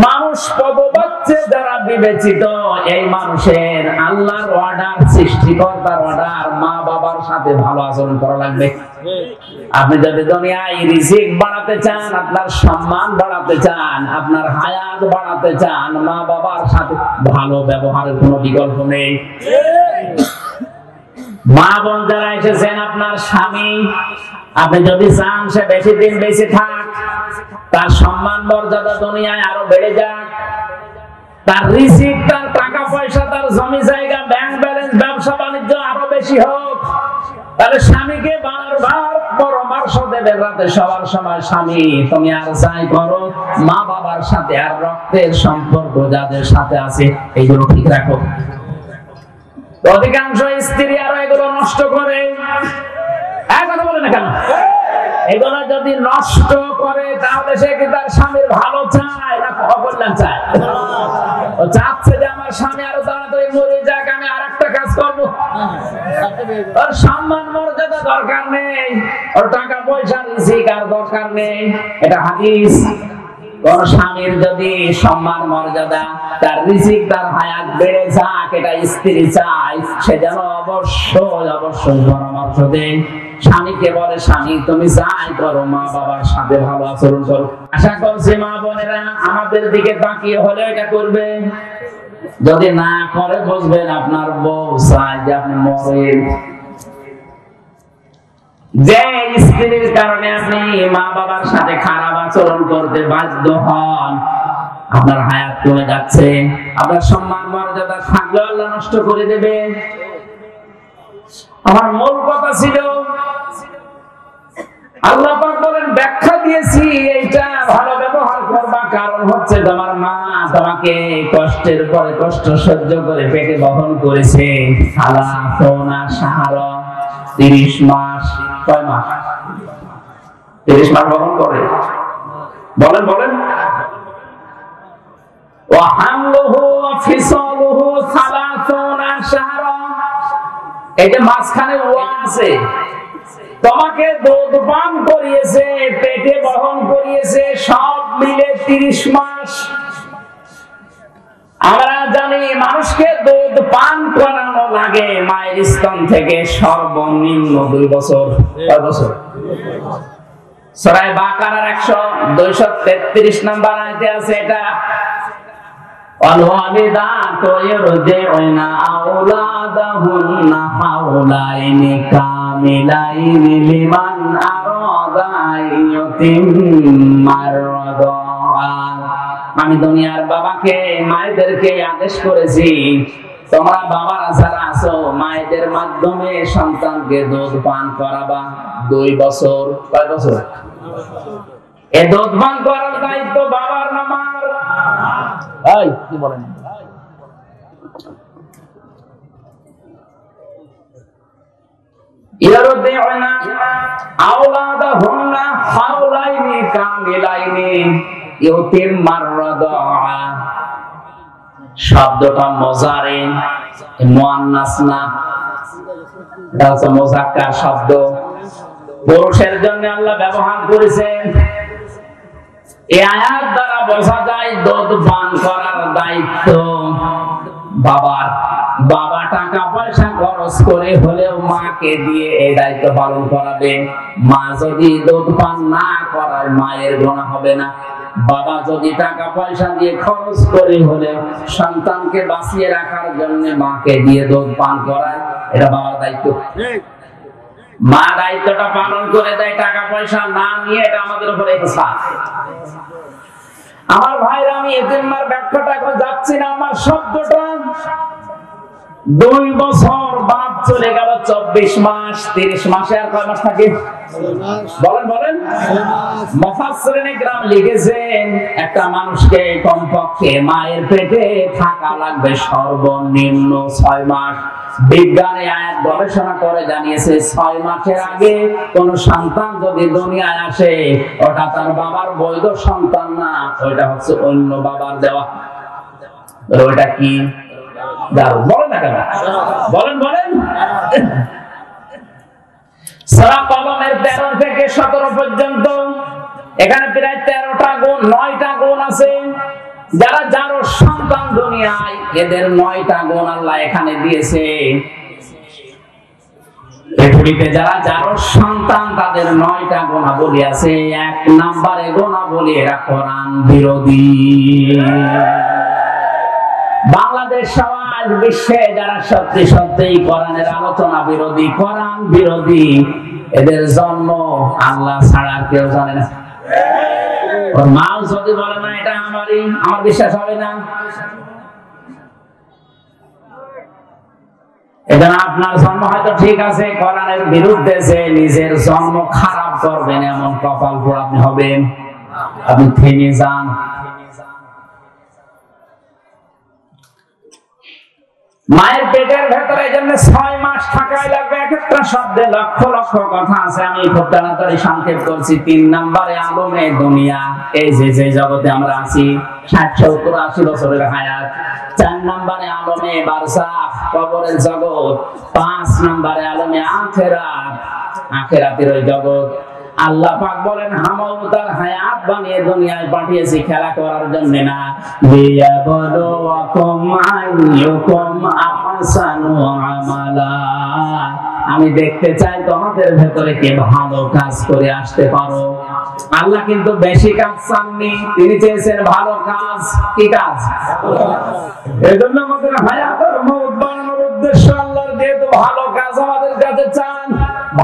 মানুষ পদবাচ্যে যারা বিবেচিত, এই মানুষের আল্লাহর অর্ডার, সৃষ্টিকর্তার অর্ডার, মা বাবার সাথে ভালো আচরণ করা লাগবে। আপনি যদি দুনিয়ায় রিজিক বাড়াতে চান, আপনার সম্মান বাড়াতে চান, আপনার হায়াত বাড়াতে চান, মা বাবার সাথে ভালো ব্যবহারের কোনো বিকল্প নেই। মা বোন যারা এসেছেন, আপনার স্বামী, আপনি যদি চান সে বেশি দিন বেঁচে থাক, তার সম্মান মর্যাদা দুনিয়ায় আরো বেড়ে যাক, তার রিজিক, তার টাকা পয়সা, তার জমি জায়গা, ব্যাংক ব্যালেন্স, ব্যবসা বাণিজ্য আরো বেশি হোক, তাহলে স্বামীকে বারবার পরামর্শ দেবে রাতে সবার সময়, স্বামী তুমি আর যাই করো, মা বাবার সাথে আর রক্তের সম্পর্ক যাদের সাথে আছে এইগুলো ঠিক রাখো। অধিকাংশ স্ত্রী আরো এগুলো নষ্ট করে। কথা বলে না কেন? এগুলো যদি নষ্ট করে তাহলে সে কি তার স্বামীর ভালো চায় না অকল্যাণ চায়? ও চাচ্ছে যে আমার স্বামী আরো তাড়াতাড়ি মরে যাক, আমি আর একটা কাজ করবো। ওর সম্মান মর্যাদা দরকার নেই, ওর টাকা পয়সা রিজিক আর দরকার নেই। এটা হাদিস। কোন স্বামীর যদি সম্মান মর্যাদা, তার রিজিক, তার হায়াত বেড়ে যাক, এটা স্ত্রী চায়, সে যেন অবশ্যই অবশ্যই পরামর্শ দেয়। স্বামীকে বলে, স্বামী তুমি যাই করো, মা বাবার সাথে ভালো আচরণ করো। আশা করছি মা বোনেরা আমাদের দিকে তাকিয়ে হলে এটা করবে। যদি না করে বুঝবেন আপনার বউ চায় যে আপনি মরেন। যে স্ত্রীর কারণে আপনি মা বাবার সাথে খারাপ আচরণ করতে বাধ্য হন, আপনার হায়াত কমে যাচ্ছে, আপনার সম্মান মর্যাদা থাকলেও আল্লাহ নষ্ট করে দেবে। আমার মূল কথা ছিল, আল্লাহ পাক বলেন ব্যাখ্যা দিয়েছি এইটা ভালো ব্যবহার করবা, কারণ হচ্ছে তোমার মা তোমাকে কষ্টের পরে কষ্ট সহ্য করে পেটে বহন করেছে। সালাসোনা শাহরা, 30 মাস। কয় মাস? 30 মাস বহন করে। বলেন বলেন। ওয়া হামলুহু ওয়া ফিসালুহু সালাসোনা শাহরা। এই যে মাঝখানে ওয়া আছে, তোমাকে দুধ পান করিয়েছে, পেটে বহন করিয়েছে, সব মিলে 30 মাস। আমরা জানি মানুষকে দুধ পান করানো লাগে মায়ের স্তন থেকে সর্বনিম্ন 2 বছর। কয় বছর? সূরা বাকারার 233 নম্বর আয়াতে আছে এটা। والوالدات يرضعن أولادهن حولين كاملين لمن أراد أن يتم الرضاعة। আমি দুনিয়ার বাবাকে মায়েদেরকে আদেশ করেছি, তোমরা বাবারা যারা আছো মায়েদের মাধ্যমে সন্তানকে দুধ পান করাবা 2 বছর। কয় বছর? এই দুধ পান করার দায়িত্ব বাবার না মার? এই কি বলেন? ইয়ারদিউনা আওলাদাহুন্না হাওলাইনি কামিলাইনি ইউতিম্মার রাদাআ। শব্দটা মুজারিন, মুআন্নাস না, এটা হচ্ছে মুযাক্কার শব্দ, পুরুষের জন্য আল্লাহ ব্যবহার করেছেন। এই আয়াত দ্বারা বোঝা যায় দুধ পান করার দায়িত্ব বাবার। বাবা টাকা পয়সা খরচ করে হলেও মাকে দিয়ে এই দায়িত্ব পালন করাবে। মা যদি দুধ পান না করায় মায়ের গুনাহ হবে না। বাবা যদি টাকা পয়সা দিয়ে খরচ করে হলেও সন্তানকে বাঁচিয়ে রাখার জন্য মাকে দিয়ে দুধ পান করায়, এটা বাবার দায়িত্ব। মা দায়িত্বটা পালন করে দেয়, টাকা পয়সা না নিয়ে, এটা আমাদের উপরে হিসাব। আমার ভাইরা, আমি এতিম্মার ব্যাখ্যাটা এখন যাচ্ছি না। আমার শব্দটা 2 বছর বাদ চলে গেল 24 মাস। 30 মাসে আর কয় মাস থাকে? বলেন বলেন। মুফাসসিরিনে কিরাম লিখেছেন একটা মানুষকে কমপক্ষে মায়ের পেটে থাকা লাগবে সর্বনিম্ন 6 মাস। বিজ্ঞানী আয়াত গবেষণা করে জানিয়েছে 6 মাসের আগে কোন সন্তান যদি দুনিয়ায় আসে, ওটা তার বাবার বৈধ সন্তান না, ওইটা হচ্ছে অন্য বাবার দেওয়া। ওইটা কি? বলেন না কেন? বলেন বলেন। সূরা কলমের 13 থেকে 17 পর্যন্ত এখানে প্রায় 13টা গুণ, 9টা গুণ আছে। যারা যার সন্তান দুনিয়ায়, এদের 9টা গুণ আল্লাহ এখানে দিয়েছে। পৃথিবীতে যারা যার সন্তান তাদের 9টা গুণাবলী আছে। 1 নম্বরে গুণাবলী, এরা কোরআন বিরোধী। বাংলাদেশ সমাজ বিশ্বে যারা সত্যি সত্যি কোরআনের আলোচনা বিরোধী, কোরআন বিরোধী, এদের জন্ম আল্লাহ ছাড়া কেউ জানে না। ওর মাও যদি বলে না এটা আমারই, আমার বিশ্বাস হবে না। এটা আপনার জন্ম হয়তো ঠিক আছে, কোরআনের বিরুদ্ধে যে নিজের জন্ম খারাপ করবেন এমন কপাল পোড়া আপনি হবেন। আপনি থেমে যান। মায়ের পেটের ভেতরে জন্য 6 মাস থাকাই লাগবে। এক একটা শব্দে লক্ষ লক্ষ কথা আছে, আমি খুব তাড়াতাড়ি সংক্ষেপ করছি। 3 নম্বরে আলমে দুনিয়া, এই যে জগতে আমরা আছি, 60, 70, 80 বছরের হায়াত। 4 নম্বরে আলমে বারজাখ, কবরের জগৎ। 5 নম্বরে আলমে আখিরাত, আখিরাতের ওই জগৎ। আল্লাহ পাক বলেন হামাউতার হায়াত বানিয়ে দুনিয়ায় পাঠিয়েছি খেলা করার জন্য না, লিয়াবলুয়াকুম আইয়ুকুম আহসানু আমালা। আমি দেখতে চাই তোমাদের ভেতরে কে ভালো কাজ করে আসতে পারো। আল্লাহ কিন্তু বেশি কাজ চাননি, তিনি চেয়েছেন ভালো কাজ। কি কাজ? এজন্য আমাদের হায়াত আর মওত বানানোর উদ্দেশ্য আল্লাহর, যেহেতু ভালো কাজ আমাদের কাছে চান।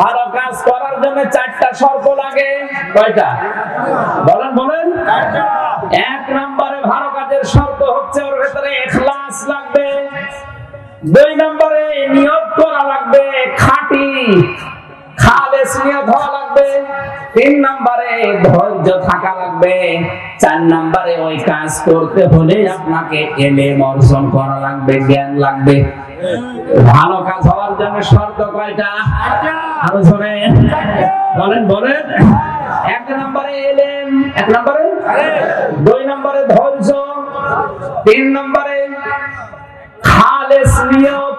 ভালো কাজ করার জন্য 4টা শর্ত লাগে। কয়টা? বলেন বলেন। 1 নম্বরে ভালো কাজ খালেস নিয়ত হওয়া লাগবে, 3 নম্বরে ধৈর্য থাকা লাগবে, 4 নম্বরে ওই কাজ করতে হলে আপনাকে ইলম অর্জন করা লাগবে, জ্ঞান লাগবে। ভালো কাজ হওয়ার জন্য শর্ত কয়টা? আরো জোরে বলেন বলেন। 1 নম্বরে ইলম, 1 নম্বরে 2 নম্বরে ধৈর্য, 3 নম্বরে খালেস নিয়ত,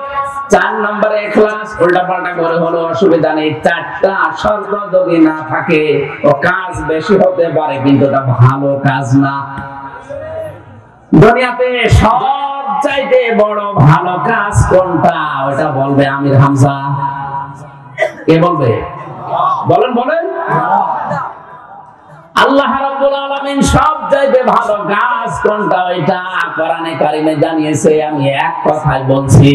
4 নম্বরে ইখলাস। উল্টাপাল্টা করে হলো অসুবিধা নেই, 4টা শর্ত যদি না থাকে ও কাজ বেশি হতে পারে কিন্তু এটা ভালো কাজ না। দুনিয়াতে সবচাইতে বড় ভালো কাজ কোনটা? ওটা বলবে আমির হামজা। কে বলবে? বলেন বলেন। আল্লাহ রাব্বুল আলামিন সবচাইতে ভালো কাজ কোনটা ওইটা কোরআনে কারিমে জানিয়েছে। আমি এক কথায় বলছি,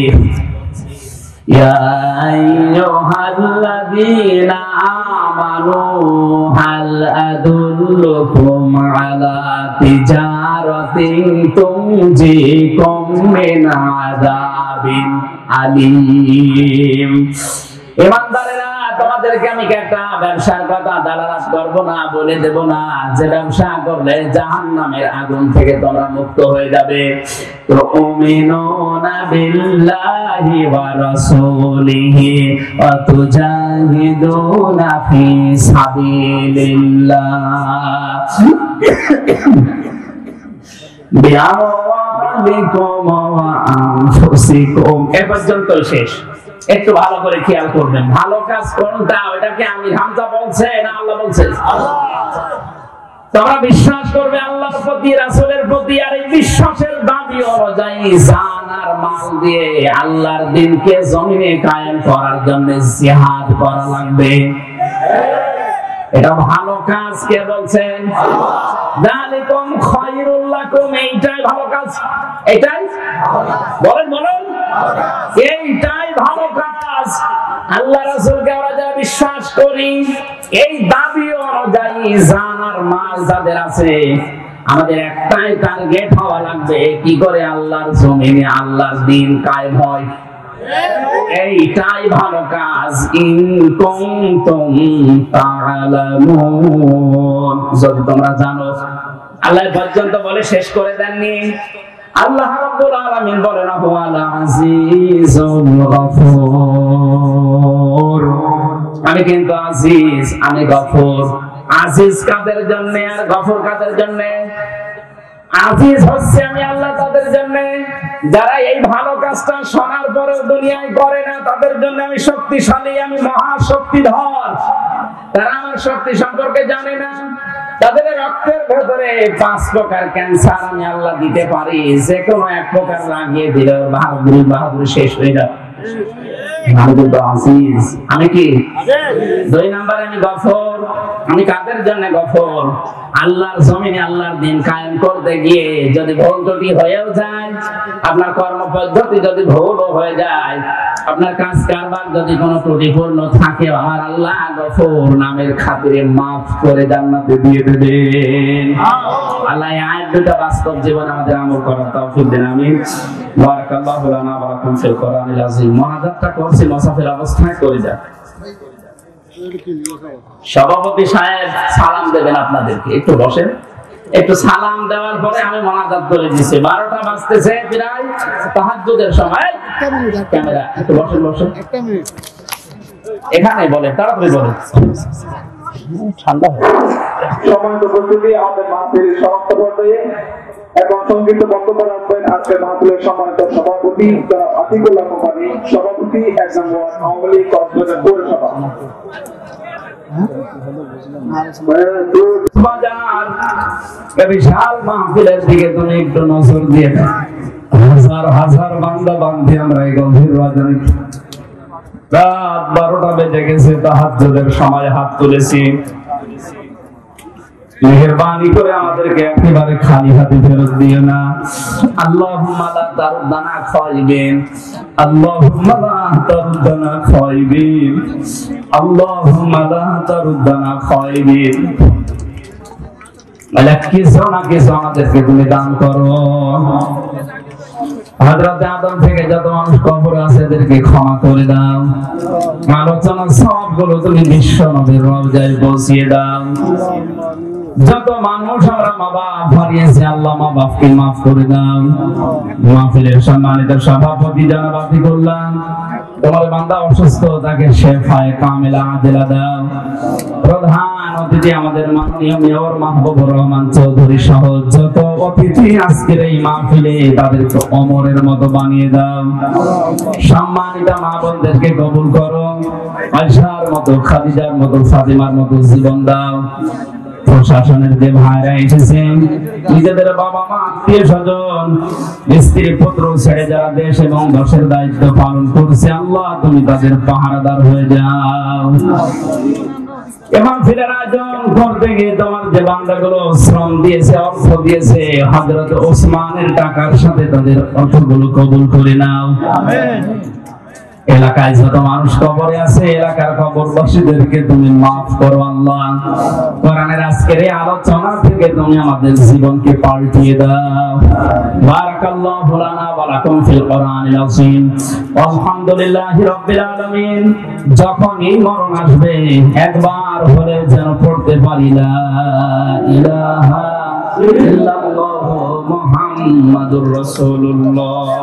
ইয়া আইয়ুহাল্লাযীনা আমানু হাল আদুল্লুকুম আলা তিজারাতিন তুনজিকুম মিন আযাবিন আলীম। ইমানদারেরা, তোমাদেরকে আমি একটা ব্যবসার কথা দালালাত করব না, বলে দেব না যে ব্যবসা করলে জাহান্নামের আগুন থেকে তোমরা মুক্ত হয়ে যাবে। তুমিনুনা বিল্লাহি ওয়া রাসূলিহি ওয়া তুজাহিদুনা ফি সাবিলিল্লাহ বিআমওয়ালিকুম ওয়া আনফুসিকুম। এ পর্যন্ত শেষ। একটু ভালো করে খেয়াল করবেন, ভালো কাজ কোনটা? ওটাকে আমির হামজা বলছে না আল্লাহ বলছে? তোমরা বিশ্বাস করবে আল্লাহর প্রতি, রাসূলের প্রতি, আর এই বিশ্বাসের দাবি অনুযায়ী জান আর মাল দিয়ে আল্লাহর দ্বীনকে জমিনে কায়েম করার জন্য জিহাদ করা লাগবে। এটা ভালো কাজ। কে বলছেন? যালিকুম খায়রুল লাকুম। এইটাই ভালো কাজ। এইটাই বলেন বলেন। এইটাই ভালো কাজ। আল্লাহ রাসূলকে আমরা যারা বিশ্বাস করি, এই দাবি অনুযায়ী জান আর মাল যাদের আছে, আমাদের একটাই টার্গেট হওয়া লাগবে, কি করে আল্লাহর জমিনে আল্লাহর দ্বীন কায়েম হয়। এইটাই ভালো কাজ। ইন কুনতুম তা'লামুন, যদি তোমরা জানো। আল্লাহ পর্যন্ত বলে শেষ করে দেননি। আল্লাহ রাব্বুল আলামিন বলেন হুয়াল আজিজুল গফুর। আমি কিন্তু আজিজ, আমি গফুর। আজিজ কাদের জন্য আর গফুর কাদের জন্য? আজিজ হচ্ছে আমি আল্লাহ তাদের জন্য যারা এই ভালো কাজটা শোনার পরেও দুনিয়ায় করে না, তাদের জন্য আমি শক্তিশালী, আমি মহাশক্তিধর। তারা আমার শক্তি সম্পর্কে জানে না। তাদের রক্তের ভেতরে 5 প্রকার ক্যান্সার আমি আল্লাহ দিতে পারি, যে কোনো এক প্রকার লাগিয়ে দিলে বাহাদুরি শেষ হয়ে যাবে। আমি কি 2 নম্বরে আমি গফুর। আমি কাদের জন্য গফুর? আল্লাহর জমিনে আল্লাহর দ্বীন কায়েম করতে গিয়ে যদি ভুল ত্রুটি হয়েও যায়, আপনার কর্ম পদ্ধতি যদি ভুলও হয়ে যায়, আপনার কাজ কারবার যদি কোনো ত্রুটিপূর্ণ থাকে, আমার আল্লাহ গফুর নামের খাতিরে মাফ করে জান্নাতে দিয়ে দেবেন। আল্লাহ এই আয়াত দুটো বাস্তব জীবনে আমাদের আমল করার তৌফিক দেন। আমিন। বারাকাল্লাহু লানা ওয়া লাকুম ফিল কোরআনিল আযীম। মুনাজাতটা করছি মুসাফির অবস্থায় করে যান। সভাপতি সাহেব সালাম দেবেন আপনাদেরকে, একটু বসেন। একটু সালাম দেওয়ার পরে আমি মুনাজাত করে দিছি। 12টা বাজতেছে, প্রায় তাহাজ্জুদের সময়। ক্যামেরা একটু বসেন বসেন। এখানে বলেন, তাড়াতাড়ি বলেন। ঠান্ডা হয়। সম্মানিত উপস্থিতি, আমাদের মাহফিলের সমাপ্ত পর্যায়ে এখন সংক্ষিপ্ত বক্তব্য রাখবেন আজকের মাহফিলের সম্মানিত সভাপতি আতিকুল্লাহ কোম্পানি, সভাপতি 1 নম্বর আওয়ামী লীগ কক্সবাজার পৌরসভা। বিশাল মাহফিলের দিকে তুমি একটু নজর দিয়ে দাও। হাজার হাজার বান্দা বান্ধে আমরা এই গভীর রজনী রাত 12টা বেজে গেছে, তাহাজ্জুদের সময় হাত তুলেছি। মেহেরবানি করে আমাদেরকে একেবারে খালি হাতে ফেরত দিও না। আল্লাহুম্মা লা তারুদ্দানা খায়বিন, আল্লাহুম্মা লা তারুদ্দানা খায়বিন, আল্লাহুম্মা লা তারুদ্দানা খায়বিন। আল্লাহ কিছু না কিছু আমাদেরকে তুমি দান করো। হযরত আদম থেকে যত মানুষ কবরে আছে এদেরকে ক্ষমা করে দাও। আলোচনার সবগুলো তুমি বিশ্ব নবীর রওজায় পৌঁছিয়ে দাও। যত মানুষ আমরা মা বাপ হারিয়েছি আল্লাহ মা বাপকে মাফ করে দাও। মাহফিলের সম্মানিত সভাপতি জনাব আতিকুল্লাহ, তোমার বান্দা অসুস্থ, তাকে শেফায়ে কামিলা আজেলা দাও। প্রধান অতিথি আমাদের মাননীয় মেয়র মাহবুবুর রহমান চৌধুরী সহ যত অতিথি আজকের এই মাহফিলে, তাদেরকে অমরের মতো বানিয়ে দাও। সম্মানিত মা বোনদেরকে কবুল করো। আয়েশার মতো, খাদিজার মতো, ফাতিমার মতো জীবন দাও। প্রশাসনের যে ভাইরা এসেছেন, নিজেদের বাবা মা আত্মীয় স্বজন স্ত্রী পুত্র ছেড়ে যারা দেশ এবং দেশের দায়িত্ব পালন করছে, আল্লাহ তুমি তাদের পাহারাদার হয়ে যাও। এবং ফিরের আয়োজন করতে গিয়ে তোমার যে বান্দাগুলো শ্রম দিয়েছে, অর্থ দিয়েছে, হযরত ওসমানের টাকার সাথে তাদের অর্থগুলো কবুল করে নাও। আমিন। এলাকায় যত মানুষ কবরে আছে, এলাকার কবরবাসীদেরকে তুমি মাফ করো আল্লাহ। কোরআনের আজকের এই আলোচনা থেকে তুমি আমাদের জীবনকে পাল্টিয়ে দাও। বারাকাল্লাহু লানা ওয়া লাকুম ফিল কোরআনিল আযীম। আলহামদুলিল্লাহি রাব্বিল আলামিন। যখনই মরণ আসবে একবার হলে যেন পড়তে পারি লা ইলাহা ইল্লাল্লাহু মুহাম্মাদুর রাসূলুল্লাহ।